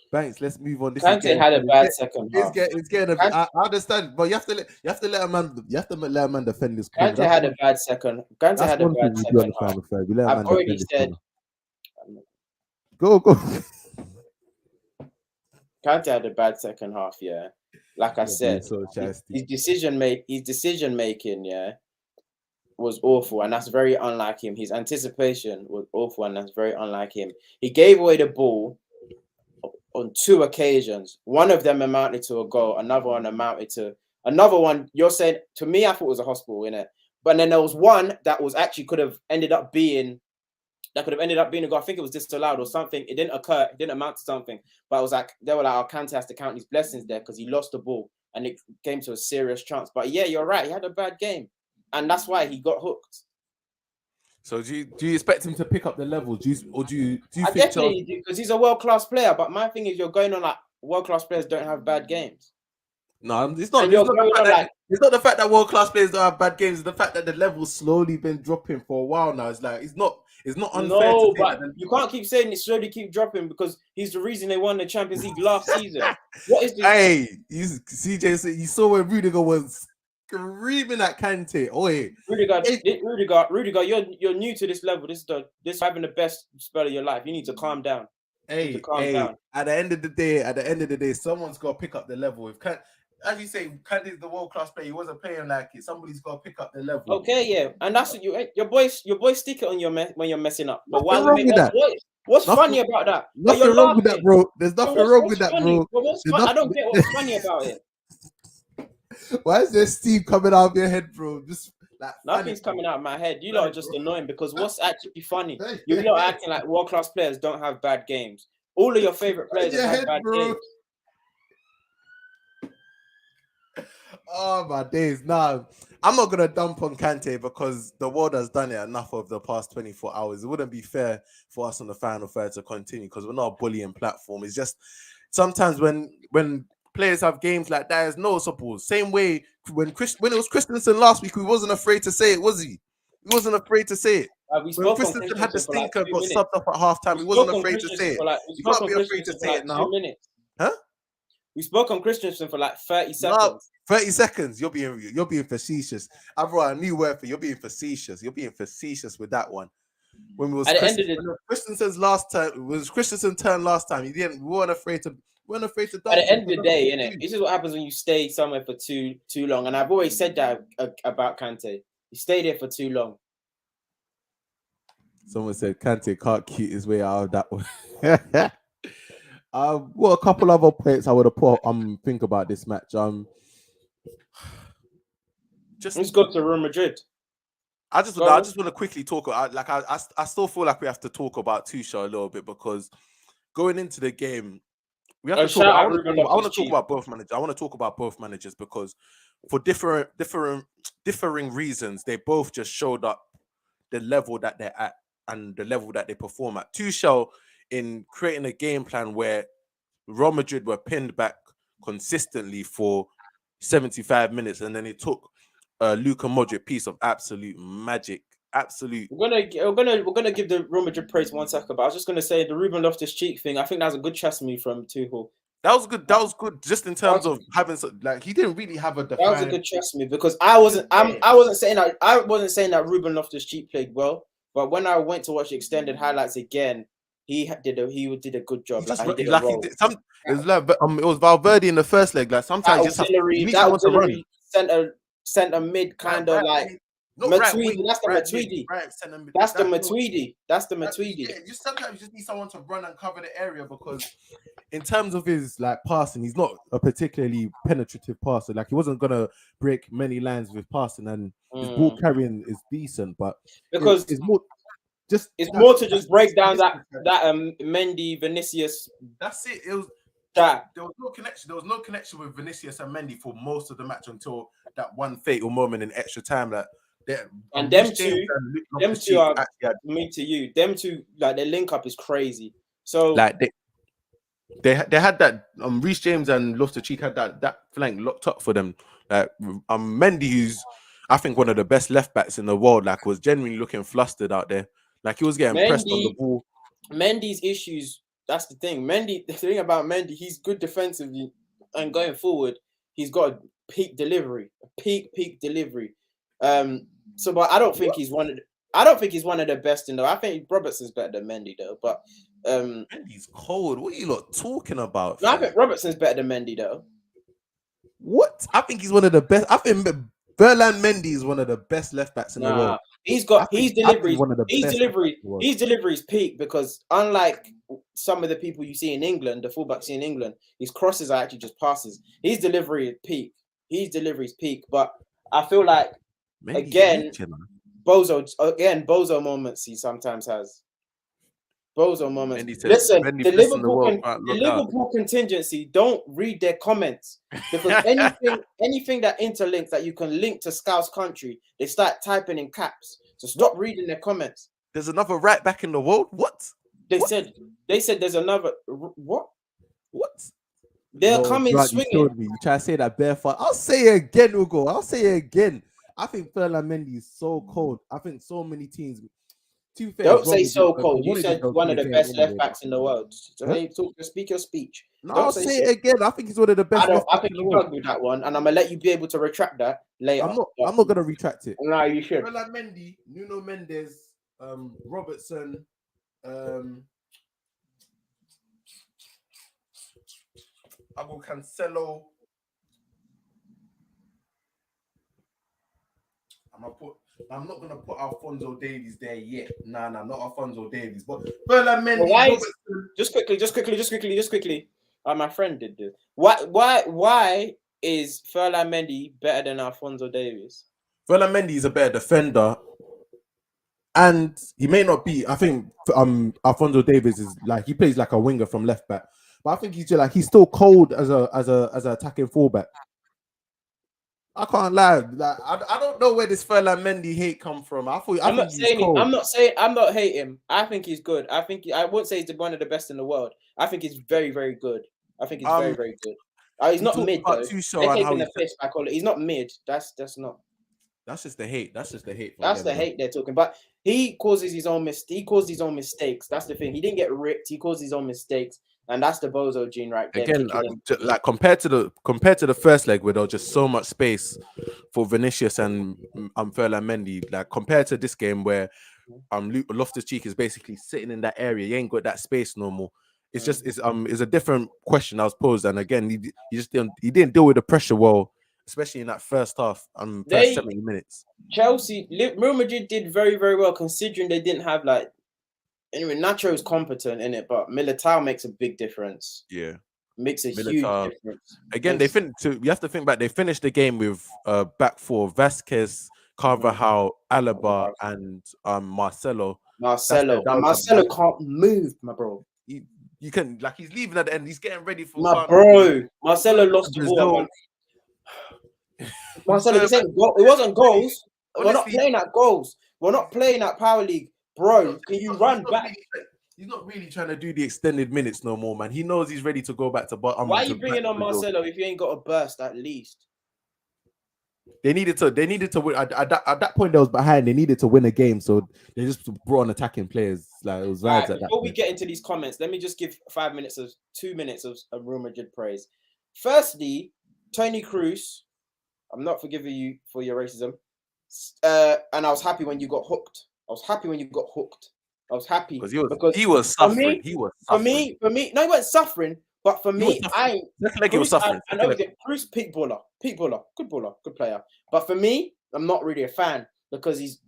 Banks, let's move on. Kante had a bad second half. It's getting. I understand, but you have to let a man. You have to let a man defend his corner. Kante had a bad second. Kante had a bad second half. I've already said. Go. Kante had a bad second half. Yeah, like I said, his decision making, yeah, was awful, and that's very unlike him. His anticipation was awful, and that's very unlike him. He gave away the ball on 2 occasions. One of them amounted to a goal. Another one. You're saying to me, I thought it was a hospital in it, but then there was one that was actually could have ended up being a goal. I think it was disallowed or something. It didn't occur. It didn't amount to something. But it was like they were like, "Oh, Kante has to count his blessings there because he lost the ball and it came to a serious chance." But yeah, you're right. He had a bad game, and that's why he got hooked. So do you expect him to pick up the level? Do you I think definitely do, because he's a world-class player. But my thing is, you're going on like world-class players don't have bad games. No, it's not. It's not the fact that world-class players don't have bad games. It's the fact that the level's slowly been dropping for a while now. It's like it's not unfair. No, but you can't keep saying it slowly keep dropping because he's the reason they won the Champions League last season. What is this? Hey, CJ, you saw where Rudiger was screaming at Kante. Rudiger, you're new to this level. This having the best spell of your life. You need to calm down. Calm down. At the end of the day, someone's got to pick up the level. As you say, Kante's the world-class player. He wasn't playing like it. Somebody's got to pick up the level. Okay, yeah, and that's what your boys stick it on when you're messing up. But why make that? What's funny about that? Nothing wrong with that, bro. There's nothing wrong with that, bro. I don't get what's funny about it. Why is there steam coming out of your head, bro? Just like nothing's coming out of my head. You lot are just annoying because what's actually funny? You lot are acting like world-class players don't have bad games. All of your favorite players have bad games. Oh my days! Nah, I'm not gonna dump on Kante because the world has done it enough of the past 24 hours. It wouldn't be fair for us on the final third to continue because we're not a bullying platform. It's just sometimes when players have games like that, there's no support. Same way when it was Christensen last week, he wasn't afraid to say it, was he? He wasn't afraid to say it. When Christensen had the stinker and got subbed up at halftime, he wasn't afraid to say it. You can't be afraid to say it now. Huh? We spoke on Christensen for like 30 seconds. 30 seconds. You're being facetious. I've brought a new word for you. You're being facetious. You're being facetious with that one. When we was Christensen's last turn, it was Christensen's turn last time. We weren't afraid to. At the end of the day, innit? This is what happens when you stay somewhere for too long. And I've always said that about Kante. You stay there for too long. Someone said Kante can't keep his way out of that one. Well, a couple other points I would have put think about this match. Let's go to Real Madrid. I just want to quickly talk. I still feel like we have to talk about Tuchel a little bit because going into the game, we have to talk. I want to talk about both managers. I want to talk about both managers because for differing reasons, they both just showed up the level that they're at and the level that they perform at. Tuchel in creating a game plan where Real Madrid were pinned back consistently for 75 minutes, and then it took Luka Modric piece of absolute magic. We're gonna give the Real Madrid praise 1 second, but I was just gonna say the Ruben Loftus-Cheek thing. I think that was a good chess move from Tuchel. That was good. Just in terms of having he didn't really have a defined... That was a good chess move because I wasn't saying that Ruben Loftus-Cheek played well, but when I went to watch the extended highlights again, he did a good job. It was Valverde in the first leg. Like sometimes you need someone to run. Center mid kind of like Matuidi. That's the Matuidi. Yeah, sometimes you just need someone to run and cover the area because in terms of his like passing, he's not a particularly penetrative passer. Like he wasn't gonna break many lines with passing, and his ball carrying is decent, but because it's more. Just it's more to just break down that Mendy Vinicius. That's it. It was that there was no connection. There was no connection with Vinicius and Mendy for most of the match until that one fatal moment in extra time. That and them two are me to you. Them two, like their link up is crazy. So like they had that Reece James and Loftus-Cheek had that flank locked up for them. Like Mendy, who's I think one of the best left backs in the world, like was genuinely looking flustered out there. Like he was getting pressed on the ball. Mendy's issues. That's the thing. The thing about Mendy, he's good defensively and going forward, he's got a peak delivery. So, but I don't think he's one of the best in the. I think Robertson's better than Mendy though. But Mendy's cold. What are you lot talking about? No, I think Robertson's better than Mendy though. What? I think he's one of the best. I think Ferland Mendy is one of the best left backs in the world. His deliveries peak because unlike some of the people you see in England, the fullbacks in England, his crosses are actually just passes. His delivery is peak. But I feel like Mendy's Bozo moments he sometimes has. Bozo moments. Listen, the Liverpool contingency, don't read their comments because anything that interlinks that you can link to Scouse country, they start typing in caps. So stop reading their comments. There's another right back in the world. What? They said there's another what? They're coming swinging. You try to say that barefoot. I'll say it again, Ugo. I'll say it again. I think Ferland Mendy is so cold. I think so many teams. Don't say so cold. You said one of the best left backs in the world. So speak your speech. No, I'll say it again. I think he's one of the best. I think you plugged with that one, and I'm gonna let you be able to retract that later. I'm not gonna retract it. No, you should. Ferland Mendy, Nuno Mendes, Robertson, Abu Cancelo. I'm not gonna put Alphonso Davies there yet. Nah, not Alphonso Davies. But Ferland Mendy. Just quickly. My friend did this. Why is Ferland Mendy better than Alphonso Davies? Ferland Mendy is a better defender, and he may not be. I think Alphonso Davies is like he plays like a winger from left back, but I think he's still cold as a attacking fullback. I can't lie. Like, I don't know where this Ferland Mendy hate come from. I'm not hate him. I think he's good. I wouldn't say he's one of the best in the world. I think he's very, very good. Very, very good. He's not mid though. They're taking the piss back on it. He's not mid. That's not. That's just the hate. That's the hate they're talking. But he causes his own mistakes. That's the thing. He didn't get ripped. He caused his own mistakes. And that's the bozo gene right there. Again, like compared to the first leg where there was just so much space for Vinicius and Ferland Mendy, like compared to this game where Loftus-Cheek is basically sitting in that area, you ain't got that space no more. It's just it's a different question I was posed, and again he didn't deal with the pressure well, especially in that first half. First 70 minutes. Real Madrid did very, very well considering they didn't have like. Anyway, Nacho's competent in it, but Militao makes a big difference. Yeah, makes a huge difference. Again, you have to think back. They finished the game with back four: Vasquez, Carvajal, Alaba, and Marcelo. Marcelo can't move, my bro. You can he's leaving at the end. He's getting ready for Marcelo lost the ball. Marcelo, it wasn't goals. Honestly, we're not playing at goals. We're not playing at Power League. Bro, can you run back? He's not really trying to do the extended minutes no more, man. He knows he's ready to go back to. Why are you bringing on Marcelo if you ain't got a burst at least? They needed to win. At that point, they was behind. They needed to win a game, so they just brought on attacking players. Like it was vibes at that. Before we get into these comments, let me just give 2 minutes of Real Madrid praise. Firstly, Toni Kroos, I'm not forgiving you for your racism. And I was happy when you got hooked. I was happy because he was suffering. For me, no, he wasn't suffering. But for me, he was suffering. I know Kroos, peak baller, good baller, good player. But for me, I'm not really a fan because he's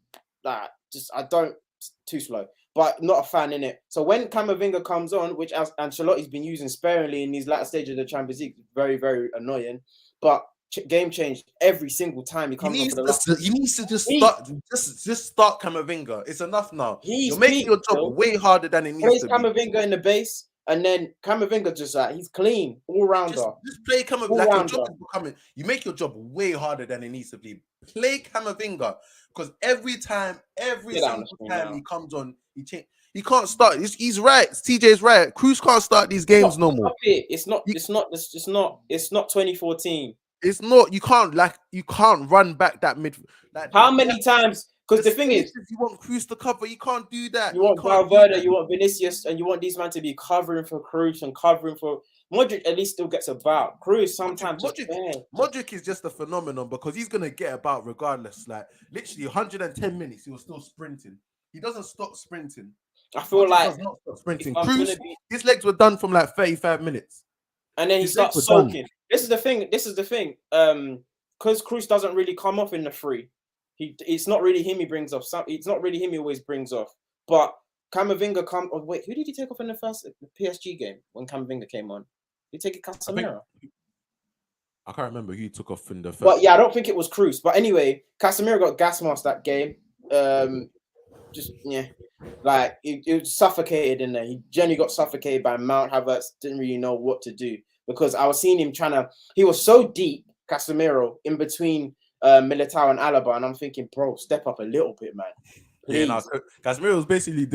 too slow. But not a fan in it. So when Camavinga comes on, which Ancelotti's been using sparingly in these latter stages of the Champions League, very, very annoying. But game changed every single time he He comes on needs for the to, last. he needs to just He- start, just start Camavinga. It's enough now. He's You're making your peaked, job though. way harder than it needs Plays to be. Camavinga in the base, and then Camavinga just like he's clean all rounder. Just play Camavinga. All Like your rounder. job is becoming. You make your job way harder than it needs to be. Play Camavinga because every Get on the single screen time now. he comes on, he can't start. He's right. TJ's right. Cruz can't start these games no more. Stop it. It's not 2014. It's not. You can't run back that mid. Like, How many times? Because the thing is, you want Cruz to cover, you can't do that. you want can't do Valverde, that. you want Vinicius, and you want these men to be covering for Cruz and covering for Modric. At least still gets about. Cruz sometimes. Modric is just a phenomenon because he's gonna get about regardless. Like literally 110 minutes, he was still sprinting. He doesn't stop sprinting. I feel Modric like does not stop sprinting. if I'm Cruz, gonna be- his legs were done from like 35 minutes. and then he his legs starts were done. soaking. This is the thing. Because Cruz doesn't really come off in the free. It's not really him he brings off. It's not really him he always brings off. But Camavinga wait, who did he take off in the PSG game when Camavinga came on? Did he take it Casemiro? I can't remember who he took off in the first. But yeah, I don't think it was Cruz. But anyway, Casemiro got gas masked that game. Like it was suffocated in there. He generally got suffocated by Mount. Havertz didn't really know what to do because I was seeing him he was so deep, Casemiro, in between Militao and Alaba, and I'm thinking, bro, step up a little bit, man. Please. Yeah, Casemiro was basically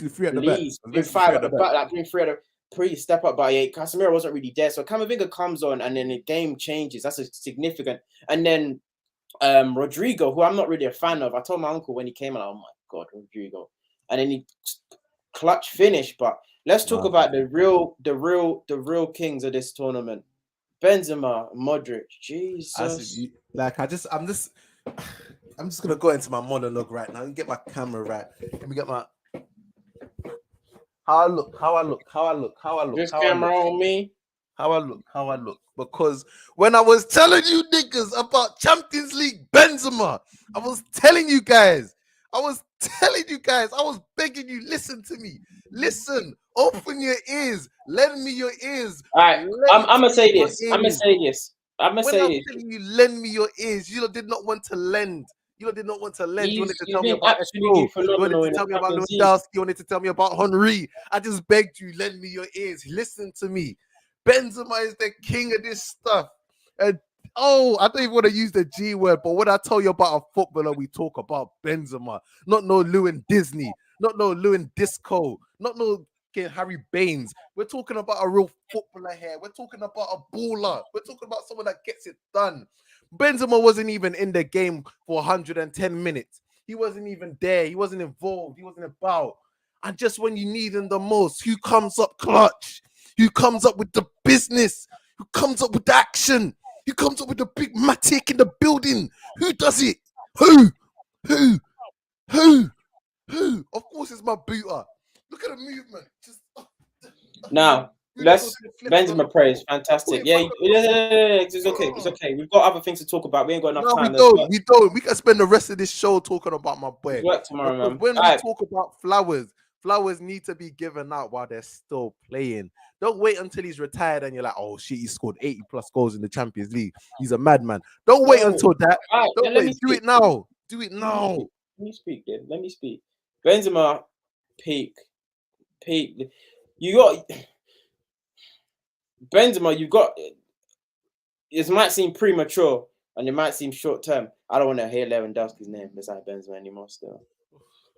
three at the back. Bring 5 at the back, like bring 3 at the. Please step up, but yeah, Casemiro wasn't really there. So Camavinga comes on, and then the game changes. That's a significant. And then Rodrigo, who I'm not really a fan of, I told my uncle when he came on, oh my god, Rodrigo, and then he clutch finish. But let's talk about the real kings of this tournament. Benzema, Modric, Jesus. I'm just gonna go into my monologue right now. Let me get my camera right. Let me get my how I look. This camera on me. How I look. Because when I was telling you niggas about Champions League Benzema, I was telling you guys, I was begging you, listen to me. Listen, open your ears, lend me your ears. All right, I'm gonna say this. When I'm telling you, lend me your ears, you did not want to lend. You did not want to lend. You wanted to tell me about Eto'o. You wanted to tell me about Lewandowski. You wanted to tell me about Henry. I just begged you, lend me your ears. Listen to me. Benzema is the king of this stuff. And I don't even want to use the G word, but when I tell you about a footballer, we talk about Benzema. Not no Lewin Disney. Not no Lewin Disco. Not no Harry Baines. We're talking about a real footballer here. We're talking about a baller. We're talking about someone that gets it done. Benzema wasn't even in the game for 110 minutes. He wasn't even there. He wasn't involved. He wasn't about. And just when you need him the most, who comes up clutch? Who comes up with the business? Who comes up with the action? Who comes up with the big matic in the building? Who does it? Who? Of course, it's my booter. Look at the movement. Now, Benzema praise, fantastic. Yeah, it's okay. It's okay. We've got other things to talk about. We ain't got enough time. We don't. We can spend the rest of this show talking about my boy. Work tomorrow, man. When we talk about flowers need to be given out while they're still playing. Don't wait until he's retired and you're like, oh shit, he scored 80 plus goals in the Champions League. He's a madman. Don't wait until that. Right, don't wait. Do it now. Do it now. Let me speak, dude. Let me speak. Benzema, peak. You got Benzema. You got. It might seem premature and it might seem short term. I don't want to hear Lewandowski's name beside Benzema anymore. Still,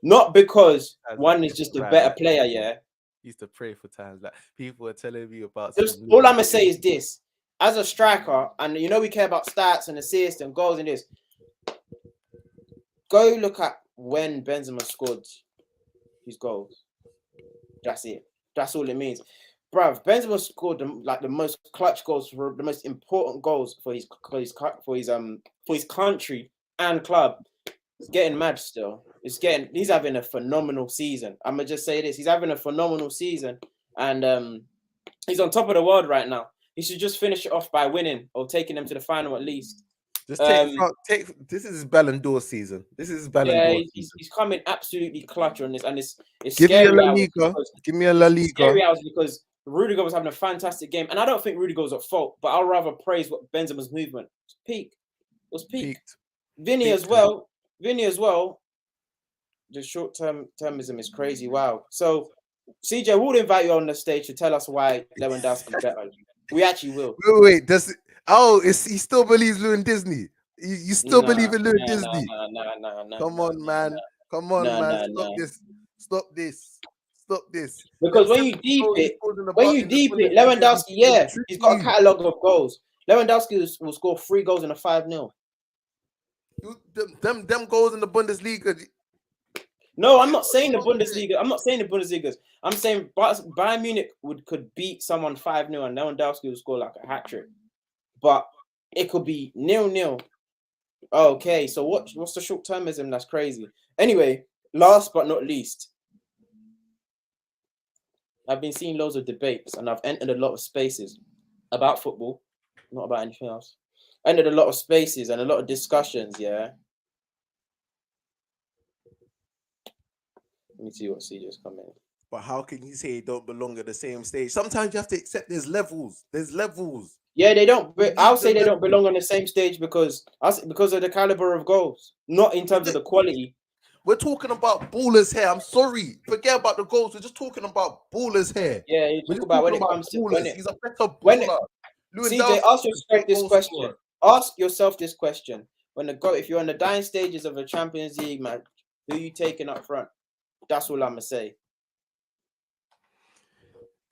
not because one is just a better player. Yeah. Used to pray for times like people were telling me about. All I'm gonna say is this: as a striker, and we care about stats and assists and goals and this. Go look at when Benzema scored his goals. That's it. That's all it means, bruv. Benzema scored the most clutch goals, for the most important goals for his country and club. It's getting mad still. He's having a phenomenal season. I'm gonna just say this: he's having a phenomenal season, and he's on top of the world right now. He should just finish it off by winning or taking them to the final at least. Just take. This is his Ballon d'Or season. This is his Ballon d'Or. He's coming absolutely clutch on this, and it's Give me a La Liga. Give me a La Liga. Scary hours because Rudiger was having a fantastic game, and I don't think Rudiger was at fault, but I'll rather praise what Benzema's movement. peak. It was peak. Peaked. Vinny as well. The short-termism is crazy. Wow. So, CJ, we'll invite you on the stage to tell us why Lewandowski's better. We actually will. Wait. He still believes Lewin Disney? You still believe in Lewin Disney? Come on, man. Stop this. Because when you deep it, Lewandowski, yeah, he's got a catalogue of goals. Lewandowski will score 3 goals in a 5-0. Them goals in the Bundesliga. No, I'm not saying the Bundesliga. I'm saying Bayern Munich could beat someone 5-0 and Lewandowski will score like a hat trick. But it could be 0-0. Okay, so what's the short termism? That's crazy. Anyway, last but not least, I've been seeing loads of debates and I've entered a lot of spaces about football, not about anything else. Entered a lot of spaces and a lot of discussions, yeah. Let me see what CJ's coming. But how can you say they don't belong at the same stage? Sometimes you have to accept there's levels. Yeah, they don't. I'll say they don't belong on the same stage because of the caliber of goals, not in terms of the quality. We're talking about ballers here. I'm sorry. Forget about the goals. We're just talking about ballers here. Yeah, you talk about when it comes to ballers. He's a better baller. CJ, ask yourself this question. If you're on the dying stages of a Champions League match, who are you taking up front? That's all I'm gonna say.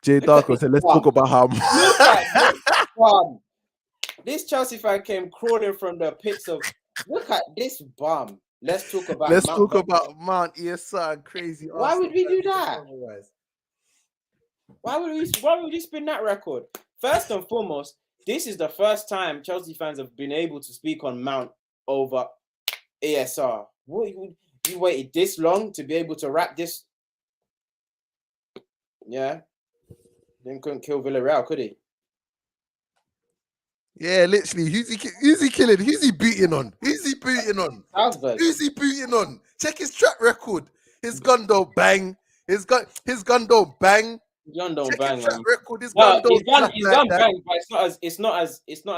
Jay Darko said, let's talk about how this Chelsea fan came crawling from the pits of. Look at this bum. Let's talk about Mount ESR. Crazy. Why would we do that? Why would we spin that record? First and foremost, this is the first time Chelsea fans have been able to speak on Mount over ESR. What, you waited this long to be able to wrap this? Yeah. Then couldn't kill Villarreal, could he? Yeah, literally. Who's he killing? Who's he beating on? Salzburg. Who's he beating on? Check his track record. His gun don't bang. His gun don't bang. Gun don't Check bang, his track man. record. His gun don't bang. His gun bang, but it's not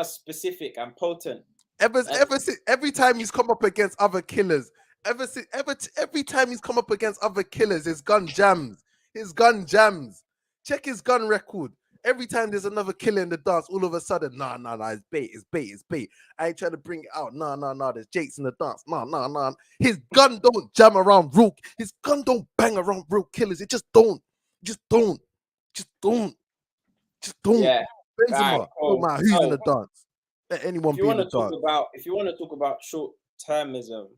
as specific and potent. Every time he's come up against other killers, every time he's come up against other killers, his gun jams. Check his gun record. Every time there's another killer in the dance, all of a sudden, nah, it's bait. I ain't trying to bring it out. Nah, there's Jakes in the dance. Nah. His gun don't jam around his gun don't bang around real killers. It just don't. Yeah. Benzema, no matter who's in the dance. Let anyone be in the dance. If you want to talk about short-termism,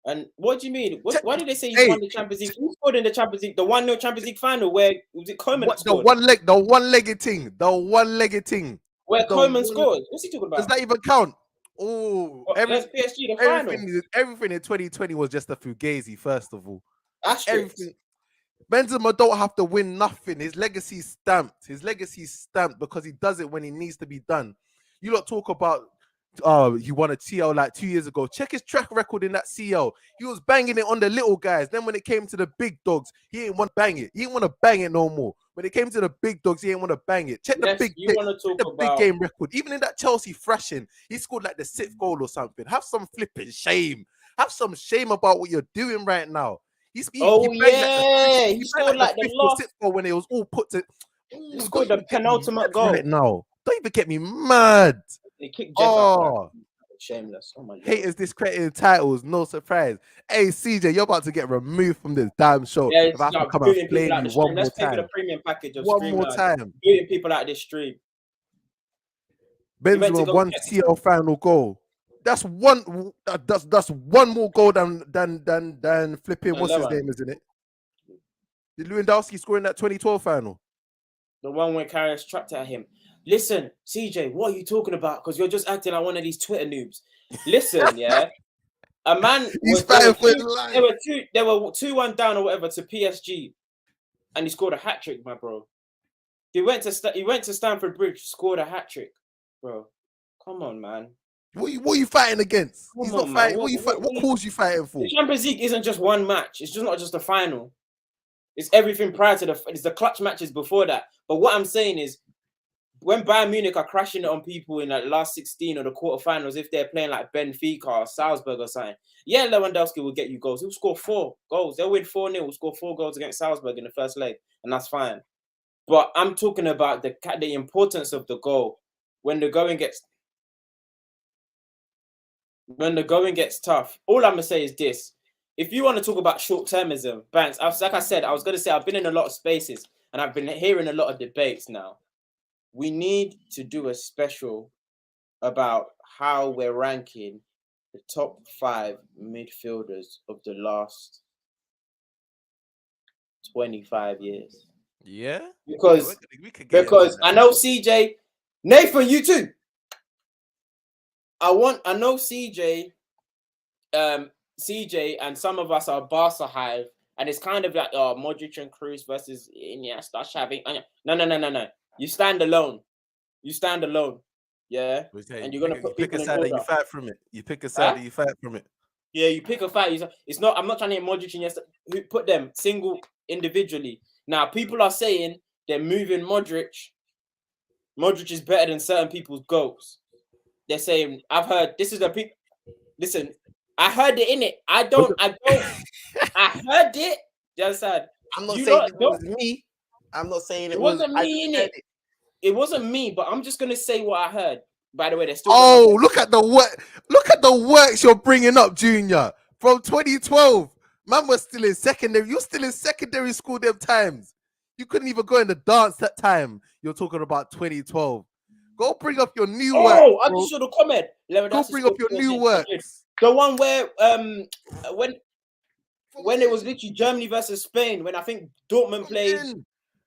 and what do you mean? Why did they say you won the Champions League? Who scored in the Champions League? The 1-0 Champions League final where was it Koeman that scored? The one-legged thing. Where Koeman scored. What's he talking about? Does that even count? Oh, PSG, the final. Everything in 2020 was just a fugazi, first of all. Everything. Benzema don't have to win nothing. His legacy is stamped. Because he does it when he needs to be done. You lot talk about he won a TL like 2 years ago. Check his track record in that CL. He was banging it on the little guys. Then when it came to the big dogs, he didn't want to bang it. He didn't want to bang it no more. When it came to the big dogs, he didn't want to bang it. Check the big game record. Even in that Chelsea thrashing, he scored like the 6th goal or something. Have some flipping shame. Have some shame about what you're doing right now. He scored like the 5th or 6th goal when it was all put to. He scored the penultimate goal. Right now, don't even get me mad. They kicked Jeff out. Shameless. Oh my God. Haters discrediting titles, no surprise. Hey CJ, you're about to get removed from this damn show. Yeah, if I have to come and blame you one more time. Let's pay for the premium package of one more time. Booting people out of this stream. Benzema won CL final goal. That's one. That's one more goal than flipping. What's his name, isn't it? Did Lewandowski score in that 2012 final? The one where Karius trapped at him. Listen, CJ, what are you talking about? Because you're just acting like one of these Twitter noobs. Listen, yeah. A man He's fighting for his life. They were 2-1 down or whatever to PSG, and he scored a hat trick, my bro. He went to Stamford Bridge, scored a hat trick, bro. Come on, man. What are you fighting against? He's not fighting. What cause you fighting for? The Champions League isn't just one match. It's just not just the final. It's everything prior to it's the clutch matches before that. But what I'm saying is, when Bayern Munich are crashing it on people in like last 16 or the quarterfinals, if they're playing like Benfica or Salzburg or something, yeah, Lewandowski will get you goals. He'll score 4 goals. They'll win 4-0. He'll score 4 goals against Salzburg in the first leg, and that's fine. But I'm talking about the importance of the goal when the going gets tough. All I'm gonna say is this: if you want to talk about short-termism, Banks, like I said, I was gonna say I've been in a lot of spaces and I've been hearing a lot of debates now. We need to do a special about how we're ranking the top 5 midfielders of the last 25 years. Yeah, Because we could get I know CJ, Nathan, you too. I know CJ, and some of us are Barca hive, and it's kind of like Modric and Cruz versus Iniesta, Xavi. No. You stand alone. Yeah. And you're gonna put people in order. You fight from it. You pick a side that you fight from it. Yeah, you pick a fight. It's not. I'm not trying to hear Modric and Iniesta. Who put them single individually? Now people are saying they're moving Modric. Modric is better than certain people's goals. They're saying I've heard this is a people. Listen, I heard it in it. I don't. I heard it. Just said. I'm not saying it was me. I'm not saying it wasn't me in it. It wasn't me, but I'm just gonna say what I heard. By the way, they're still. Oh, look at the work! Look at the works you're bringing up, Junior. From 2012, man was still in secondary. You're still in secondary school them times. You couldn't even go in the dance that time. You're talking about 2012. Go bring up your new work. Oh, I just saw the comment. Go bring up your new works. The one where when it was literally Germany versus Spain, when I think Dortmund played.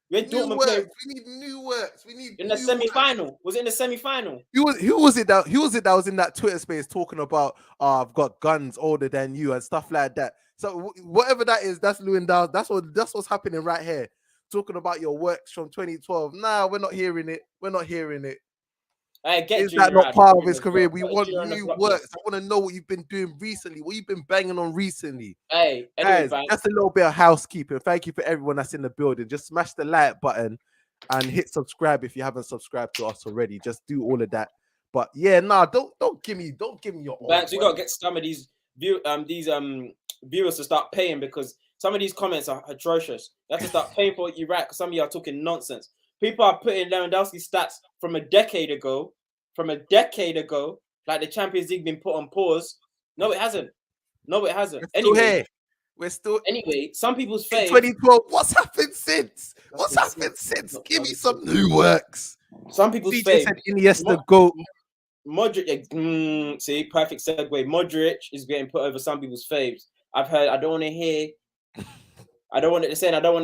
When Dortmund played, we need new works. We need in the semi-final. Was it in the semi-final? Who was it that was in that Twitter space talking about I've got guns older than you and stuff like that. So whatever that is, that's Lewandowski. That's what's happening right here. Talking about your works from 2012. Nah, we're not hearing it. Is that not part of his career? We want new works. I want to know what you've been doing recently. What you've been banging on recently. Hey, guys, just a little bit of housekeeping. Thank you for everyone that's in the building. Just smash the like button and hit subscribe if you haven't subscribed to us already. Just do all of that. But yeah, don't give me your own. Banks, we gotta get some of these viewers to start paying because some of these comments are atrocious. You have to start paying for what you write because some of you are talking nonsense. People are putting Lewandowski stats from a decade ago, like the Champions League been put on pause. No, it hasn't. Anyway, some people's face. 2012. What's happened since? Give me some new works. Some people's face. Said Iniesta go. Modric. See, perfect segue. Modric is getting put over some people's faves. I've heard. I don't want to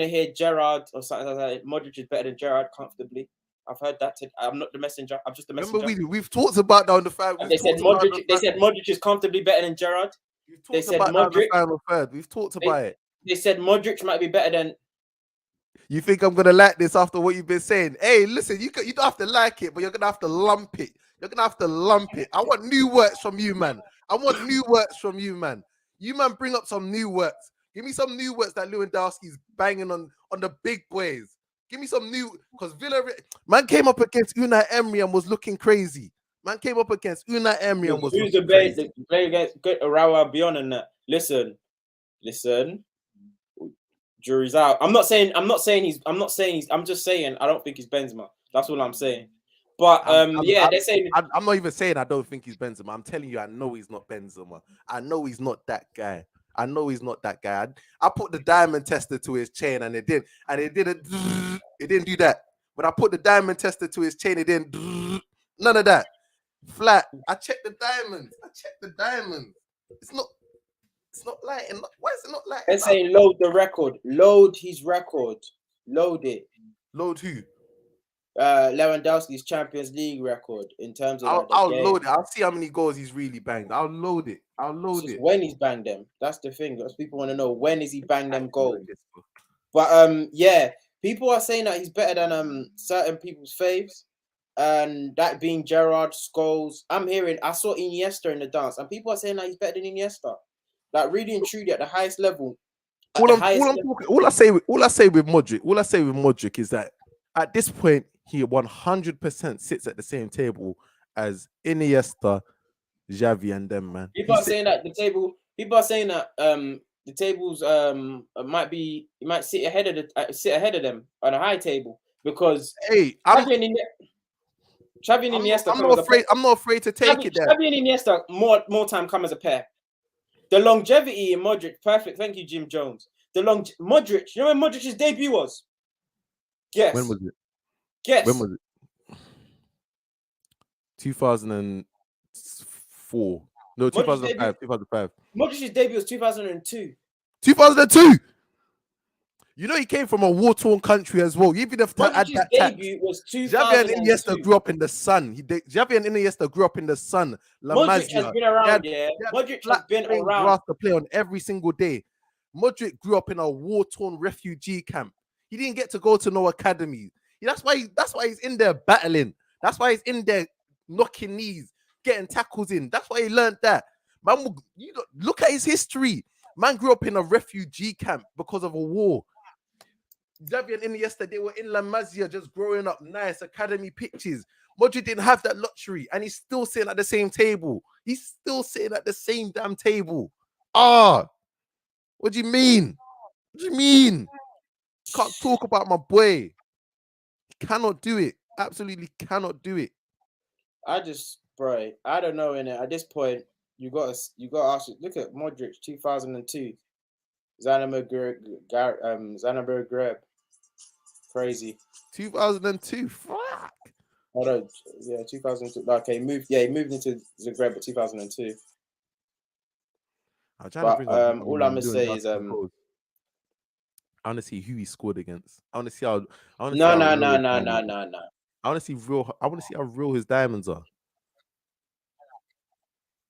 hear Gerrard or something like that. Modric is better than Gerrard comfortably. I've heard that. I'm not the messenger. I'm just the messenger. Remember, we've talked about that on the five. They said Modric is comfortably better than Gerrard. They said Modric. We've talked about it. They said Modric might be better than. You think I'm gonna like this after what you've been saying? Hey, listen, you don't have to like it, but you're gonna have to lump it. I want new works from you, man. You man, bring up some new works. Give me some new works that Lewandowski's banging on the big boys. Give me some new, because man came up against Unai Emery and was looking crazy. Who's the best to play against Raul Albion and that? Listen. Jury's out. I'm just saying I don't think he's Benzema. That's all I'm saying. But they're saying I'm not even saying I don't think he's Benzema. I'm telling you, I know he's not Benzema. I know he's not that guy. I put the diamond tester to his chain and it didn't do that. But I put the diamond tester to his chain, it didn't none of that. Flat. I checked the diamonds. It's not lighting. Why is it not lighting? They're saying load the record. Load his record. Load it. Load who? Lewandowski's Champions League record in terms of. I'll load it. I'll see how many goals he's really banged. I'll load it. When he's banged them. That's the thing. Because people want to know when is he banged them goals. But people are saying that he's better than certain people's faves, and that being Gerrard, Scholes. I saw Iniesta in the dance, and people are saying that he's better than Iniesta. Like really and truly at the highest level. All I say with Modric is that at this point he 100% sits at the same table as Iniesta, Xavi, and them, man. People are saying that the table. People are saying that the tables might sit ahead of them on a high table because Hey, Xavi and Iniesta. I'm not afraid to take it there. Xavi and Iniesta more time come as a pair. The longevity in Modric, perfect. Thank you, Jim Jones. Modric. You know when Modric's debut was? Guess. When was it? Guess. When was it? 2004. No, 2005. 2005. Modric's debut was 2002. 2002. You know he came from a war-torn country as well. Even if to add that debut was 2002. Xavi and Iniesta grew up in the sun. Xavi and Iniesta grew up in the sun. Modric has been around, Modric has been around. To play on every single day. Modric grew up in a war-torn refugee camp. He didn't get to go to no academy. That's why he's in there battling. That's why he's in there knocking knees, getting tackles in. That's why he learned that. Man, look at his history. Man grew up in a refugee camp because of a war. Xavi and Iniesta, they were in La Masia just growing up nice, academy pitches. Modric didn't have that luxury, and he's still sitting at the same table. He's still sitting at the same damn table. What do you mean? What do you mean? Can't talk about my boy. He cannot do it. Absolutely cannot do it. I don't know, innit? At this point, you got to ask. Look at Modric, 2002. Xanaber Greb. Crazy. 2002. Fuck. Hold on. Yeah, 2002. Okay, he moved into Zagreb in 2002. But all I'm gonna say is I want to see who he scored against. I want to see how. No. I want to see how real his diamonds are.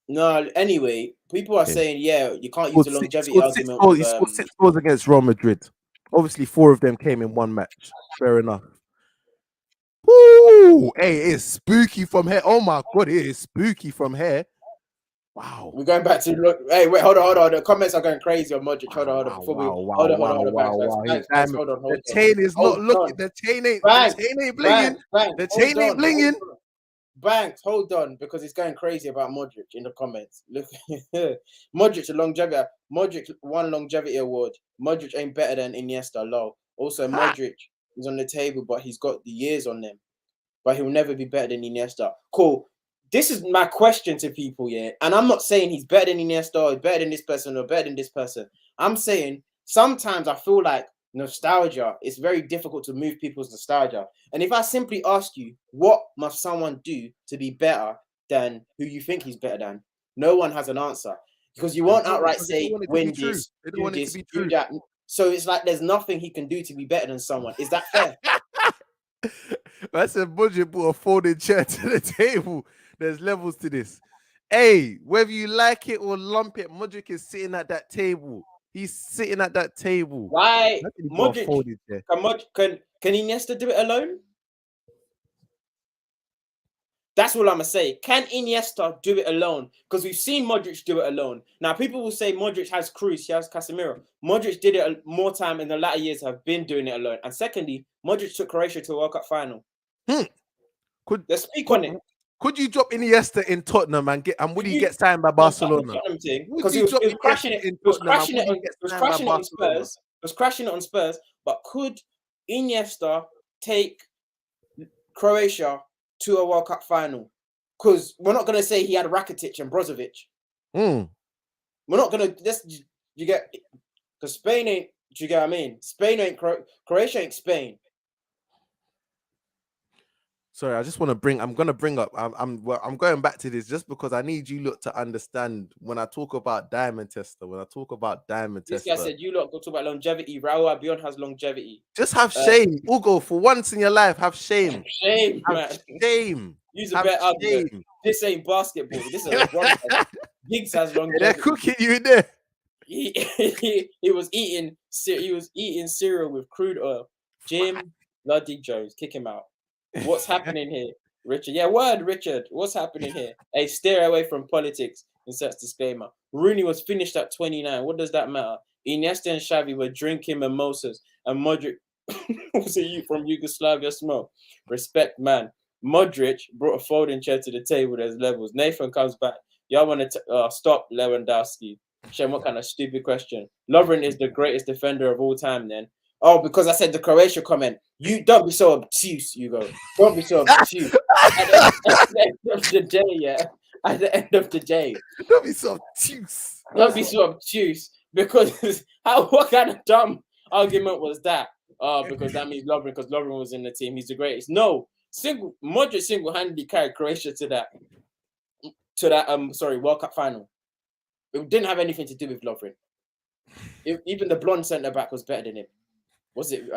No, anyway, people are saying, you can't use the longevity argument. He scored 6 goals against Real Madrid. Obviously, 4 of them came in one match. Fair enough. Ooh, hey, it's spooky from here. Oh my God, it is spooky from here. Wow. We're going back to look. Hey, wait, hold on. The comments are going crazy on Modric. Hold on. Hold on. The chain is not looking. The chain ain't blinging. The chain ain't blinging. Banks, hold on, because it's going crazy about Modric in the comments. Look, Modric, a longevity. Modric won longevity award. Modric ain't better than Iniesta. Lol. Also, Modric is on the table, but he's got the years on them. But he'll never be better than Iniesta. Cool. This is my question to people, and I'm not saying he's better than Iniesta or better than this person or better than this person. I'm saying sometimes I feel like nostalgia, it's very difficult to move people's nostalgia. And if I simply ask you, what must someone do to be better than who you think he's better than? No one has an answer, because you won't outright say, win this, do this, do that. So it's like there's nothing he can do to be better than someone. Is that fair? I said Modric brought a folding chair to the table. There's levels to this. Hey, whether you like it or lump it, Modric is sitting at that table. He's sitting at that table. Why? Modric, can Iniesta do it alone? That's what I'm going to say. Can Iniesta do it alone? Because we've seen Modric do it alone. Now, people will say Modric has Cruz, he has Casemiro. Modric did it more time in the latter years, have been doing it alone. And secondly, Modric took Croatia to a World Cup final. Let's speak on it. Could you drop Iniesta in Tottenham and would he get signed by Barcelona? Because he was crashing it. He was crashing it on Spurs. But could Iniesta take Croatia to a World Cup final? Because we're not going to say he had Rakitic and Brozovic. We're not going to. You get, because Spain ain't. Do you get what I mean? Spain ain't Croatia ain't Spain. Sorry, I just want to bring. I'm going to bring up. I'm going back to this just because I need you lot to understand when I talk about diamond tester. This guy said you lot go talk about longevity. Raul Albion has longevity. Just have shame, Ugo. For once in your life, have shame. Shame, man. Shame. Use a better argument. This ain't basketball. This is a Giggs has longevity. They're cooking you in there. He was eating cereal with crude oil. Jim Bloody Jones, kick him out. What's happening here, Richard? Yeah, Richard. What's happening here? Hey, steer away from politics. Inserts disclaimer. Rooney was finished at 29. What does that matter? Iniesta and Xavi were drinking mimosas, and Modric Was a youth from Yugoslavia smell. Respect, man. Modric brought a folding chair to the table. There's levels. Nathan comes back. Y'all want to stop Lewandowski. Shem, what kind of stupid question? Lovren is the greatest defender of all time, then. Oh, because I said the Croatia comment. You don't be so obtuse, Hugo. Don't be so obtuse. At the end of the day, yeah. At the end of the day. Don't be so obtuse. Don't be so obtuse. Because what kind of dumb argument was that? Because that means Lovren, because Lovren was in the team. He's the greatest. No. Modric single-handedly carried Croatia to that World Cup final. It didn't have anything to do with Lovren. Even the blonde centre back was better than him. Was it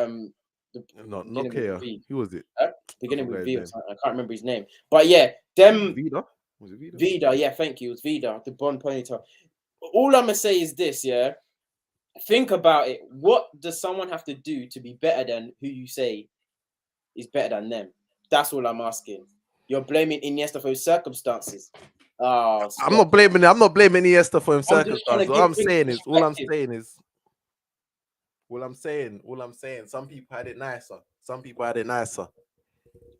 not Nokia? Who was it? Beginning with V or something. I can't remember his name. But yeah, Vida? Was it Vida? Vida, yeah, thank you. It was Vida, the blonde ponytail. All I'm gonna say is this, yeah. Think about it. What does someone have to do to be better than who you say is better than them? That's all I'm asking. You're blaming Iniesta for his circumstances. Oh, I'm not blaming Iniesta for his circumstances. All I'm saying, some people had it nicer.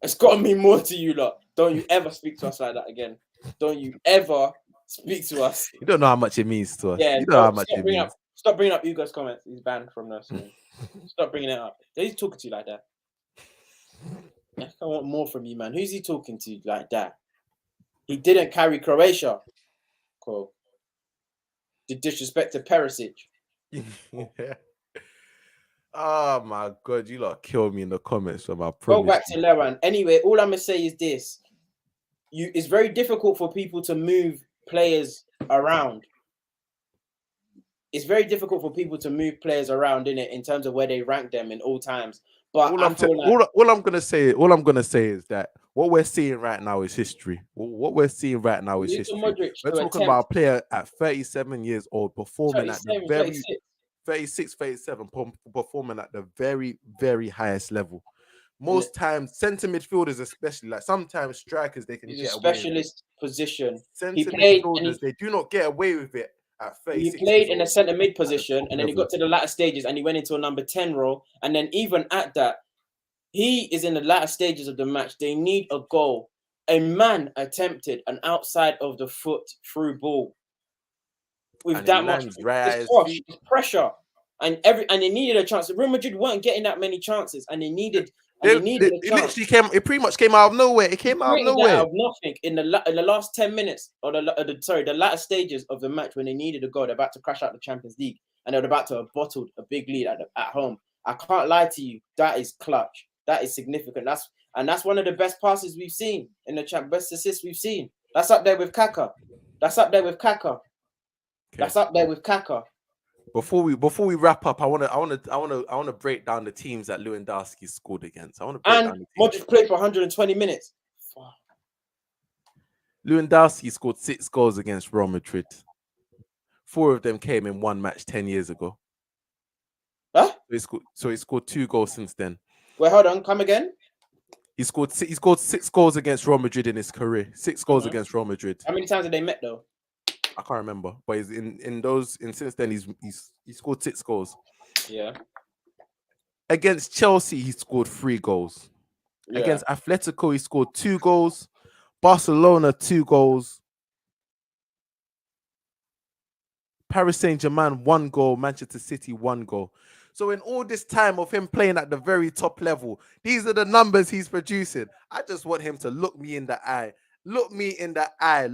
It's got to mean more to you lot. Don't you ever speak to us like that again. Don't you ever speak to us. You don't know how much it means to us. Yeah, you know how much it means. Stop bringing up Hugo's comments. He's banned from this. Stop bringing it up. He's talking to you like that. I want more from you, man. Who's he talking to like that? He didn't carry Croatia. Cool. The disrespect to Perisic. Yeah. Oh my God, you lot kill me in the comments from our Go back to Leran. Anyway, all I'm gonna say is this: it's very difficult for people to move players around. It's very difficult for people to move players around in terms of where they rank them in all times. But all I'm gonna say is that what we're seeing right now is history. What we're seeing right now is history. We're talking about a player at 37 years old performing at the very 36, 37, performing at the very, very highest level. Most times, centre midfielders, especially, like sometimes strikers, they can get away with it. Specialist position. Centre midfielders, they do not get away with it at 36. He played in a centre mid position, and then he got to the latter stages, and he went into a number 10 role. And then even at that, he is in the latter stages of the match. They need a goal. A man attempted an outside of the foot through ball with that much pressure, and they needed a chance. Real Madrid weren't getting that many chances, and they needed. It pretty much came out of nowhere. It came out of nowhere. Out of nothing in the last 10 minutes, or the latter stages of the match when they needed a goal. They're about to crash out the Champions League, and they're about to have bottled a big lead at home. I can't lie to you. That is clutch. That is significant. That's one of the best passes we've seen in the best assists we've seen. That's up there with Kaka. Before we wrap up, I want to break down the teams that Lewandowski scored against. Modric played for 120 minutes. Lewandowski scored 6 goals against Real Madrid. 4 of them came in one match 10 years ago. Huh? So he scored 2 goals since then. Wait, hold on. Come again. He scored 6 goals against Real Madrid in his career. 6 goals against Real Madrid. How many times did they met though? I can't remember, but he's since then he scored 6 goals. Yeah. Against Chelsea, he scored 3 goals. Yeah. Against Atletico, he scored 2 goals. Barcelona, 2 goals. Paris Saint-Germain, 1 goal. Manchester City, 1 goal. So in all this time of him playing at the very top level, these are the numbers he's producing. I just want him to look me in the eye. Look me in the eye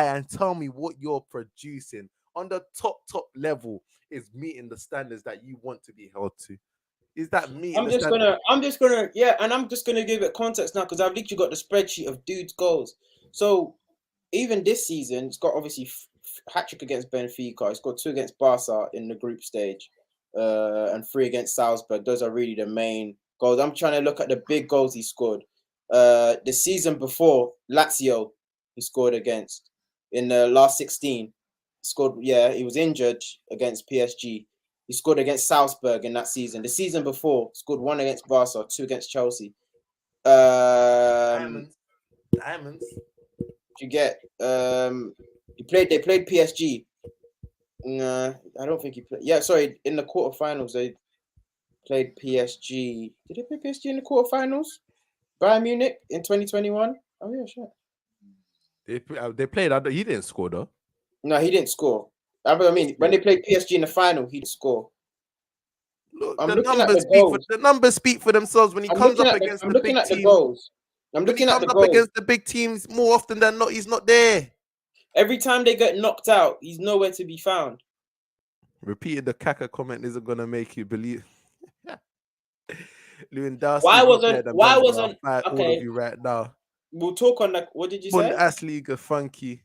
and tell me what you're producing on the top level is meeting the standards that you want to be held to. Is that me? I'm just gonna give it context now because I've literally got the spreadsheet of dude's goals. So even this season, it's got obviously hat-trick against Benfica. It's got 2 against Barca in the group stage, and 3 against Salzburg. Those are really the main goals. I'm trying to look at the big goals he scored. The season before, Lazio, he scored against in the last 16. He was injured against PSG. He scored against Salzburg in that season. The season before, scored 1 against Barca, 2 against Chelsea. Diamonds. You get they played PSG. Nah, I don't think he played. Yeah, sorry, in the quarterfinals played PSG. Did they play PSG in the quarterfinals? Bayern Munich in 2021. Oh yeah, sure. They played. He didn't score though. No, he didn't score. I mean, when they played PSG in the final, he didn't score. Look, I'm the looking at numbers the speak for goals. the numbers speak for themselves when he I'm comes looking up at the, against I'm the looking big at the teams. goals. I'm When he looking at comes the up goals. against the big teams, more often than not, he's not there. Every time they get knocked out, he's nowhere to be found. Repeating the Kaka comment isn't gonna make you believe. Lewandowski, Why is wasn't? better than Why Benzema. wasn't? I'll fight all of Okay, you right now. we'll talk on that. What did you say? Bundesliga funky.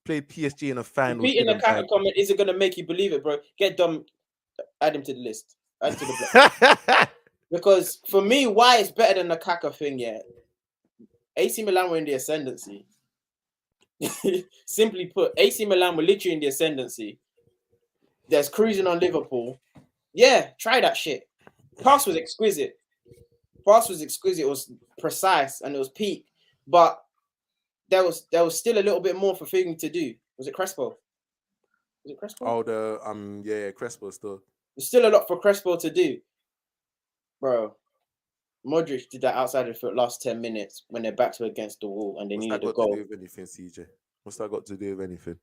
Played PSG in a final. Repeating the Kaka comment isn't gonna make you believe it, bro. Get Dom, add him to the list. Add him to the block. Because for me, why it's better than the Kaka thing, yeah. AC Milan were in the ascendancy. Simply put, AC Milan were literally in the ascendancy. There's cruising on Liverpool. Yeah, try that shit. Pass was exquisite. It was precise and it was peak. But there was still a little bit more for Figgy to do. Was it Crespo? Oh, yeah, Crespo still. There's still a lot for Crespo to do. Bro, Modric did that outside of the last 10 minutes when their backs were against the wall and they needed a goal. What's that got to do with anything, CJ? What's that got to do with anything?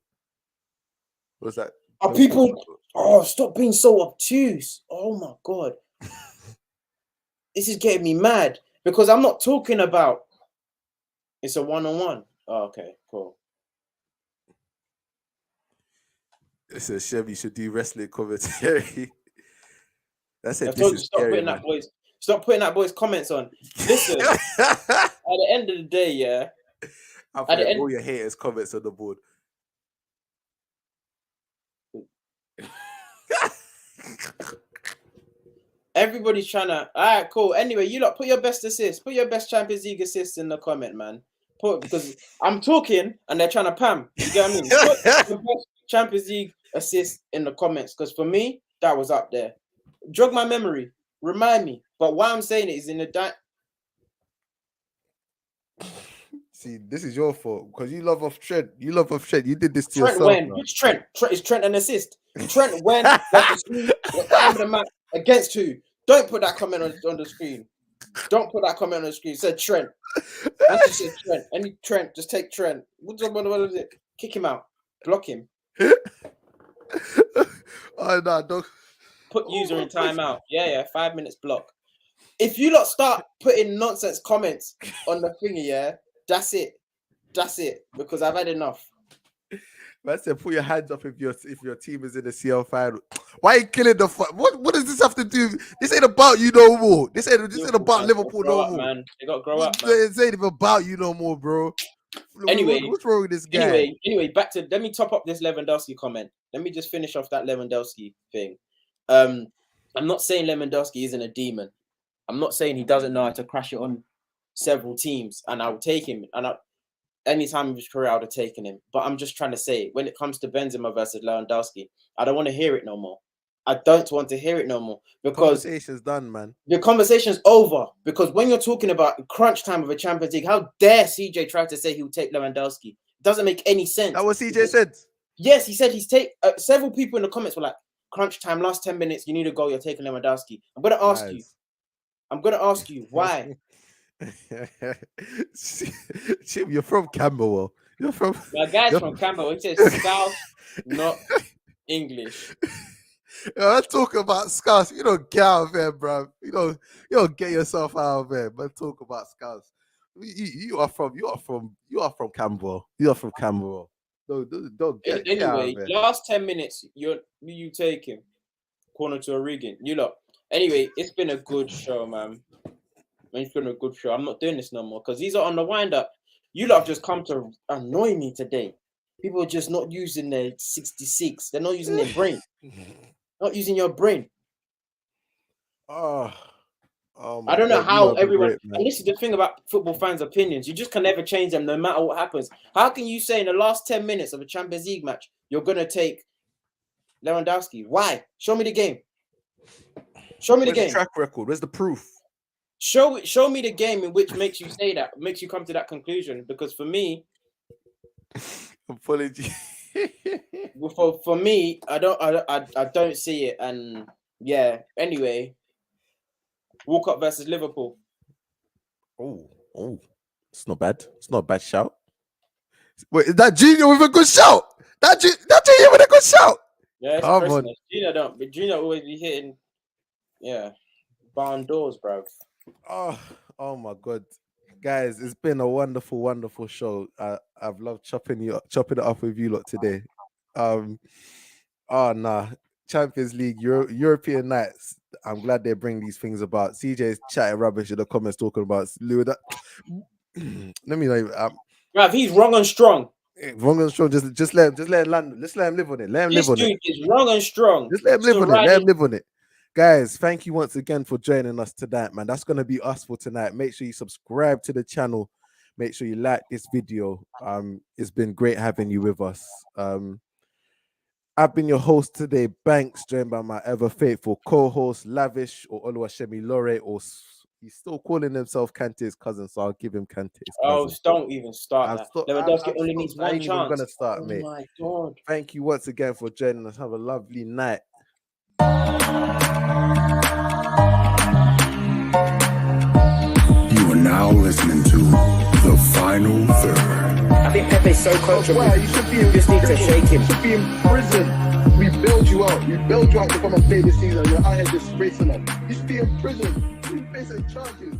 What's that? Are people... Oh, stop being so obtuse. Oh, my God. This is getting me mad because I'm not talking about it's a one-on-one. Oh, okay, cool. It says Chevy should do wrestling commentary. That's it. Stop putting that boy's comments on. Listen, at the end of the day, yeah. I've got all your haters' comments on the board. Everybody's trying to. All right, cool. Anyway, you lot put your best assist, put your best Champions League assist in the comment, man. Because I'm talking and they're trying to pam. You get what I mean? Put your best Champions League assist in the comments because for me, that was up there. Jog my memory, remind me. But why I'm saying it is in the See, this is your fault because you love off Trent. You did this to Trent yourself. when? Which Trent? Is Trent an assist? Trent when? What time of the match? Against who? Don't put that comment on the screen. Don't put that comment on the screen. It said Trent. I just said Trent. Any Trent, just take Trent. What is it? Kick him out. Block him. Oh no, don't put user in timeout. Yeah, 5 minutes block. If you lot start putting nonsense comments on the thingy, yeah, that's it. Because I've had enough. Man said, put your hands up if your team is in the CL final. Why are you killing the fun? What does this have to do? This ain't about you no more. This ain't about Liverpool no more. Man. They got to grow up, man. This ain't even about you no more, bro. Anyway, what's wrong with this guy? Anyway, let me top up this Lewandowski comment. Let me just finish off that Lewandowski thing. I'm not saying Lewandowski isn't a demon. I'm not saying he doesn't know how to crash it on several teams, and I would take him. Any time of his career, I would have taken him. But I'm just trying to say, when it comes to Benzema versus Lewandowski, I don't want to hear it no more. I don't want to hear it no more because the conversation's done, man. The conversation's over because when you're talking about crunch time of a Champions League, how dare CJ try to say he would take Lewandowski? It doesn't make any sense. That what CJ said. Yes, he said he's take. Several people in the comments were like, "Crunch time, last 10 minutes, you need a goal. You're taking Lewandowski." I'm gonna ask you why. Chip, you're from Camberwell. My guy's from Camberwell. He says South, not English. Let's talk about Scouts. You don't get out of there, bro. You don't get yourself out of there. But talk about Scouts. You are from Camberwell. You are from Camberwell. Don't get anyway. Last 10 minutes, you take him corner to Origi. You lot. Anyway, it's been a good show, man. It's been a good show. I'm not doing this no more because these are on the wind up. You lot have just come to annoy me today. People are just not using their 66. They're not using their brain. Not using your brain. I don't know how everyone. And this is the thing about football fans' opinions. You just can never change them, no matter what happens. How can you say in the last 10 minutes of a Champions League match you're gonna take Lewandowski? Why? Show me the game. Show me the game. Where's the track record? Where's the proof? Show me the game in which makes you say that, makes you come to that conclusion. Because for me, apology. for me, I don't see it, and Yeah. Anyway, Walcott versus Liverpool. Oh, it's not bad. It's not a bad shout. Wait, is that Junior with a good shout? That Junior with a good shout. Yeah, it's Come Christmas. Junior always be hitting. Yeah, barn doors, bro. Oh my God, guys, it's been a wonderful, wonderful show. I've loved chopping it up with you lot today. Champions League, European nights. I'm glad they bring these things about. CJ's chatting rubbish in the comments talking about Lou. Let me know. Bruv, he's wrong and strong. Wrong and strong. Just let him land. Let's let him live on it. Let him live on it. This dude is wrong and strong. Just let him live on it. Let him live on it. Guys, thank you once again for joining us tonight, man. That's gonna be us for tonight. Make sure you subscribe to the channel. Make sure you like this video. It's been great having you with us. I've been your host today, Banks, joined by my ever faithful co-host, Lavish, or Oluwashemi Lore, or he's still calling himself Kante's cousin, so I'll give him Kante's cousin. Oh, don't even start that. Lewandowski only needs one chance. I'm gonna start, oh mate. My God. Thank you once again for joining us. Have a lovely night. You are now listening to The Final Third. I think Pepe's so coachable. Wow, you should be in Just need to prison. shake him. You should be in prison. We build you out. We build you out to come and play this season. You're out here disgracing us. You should be in prison. You should be facing charges.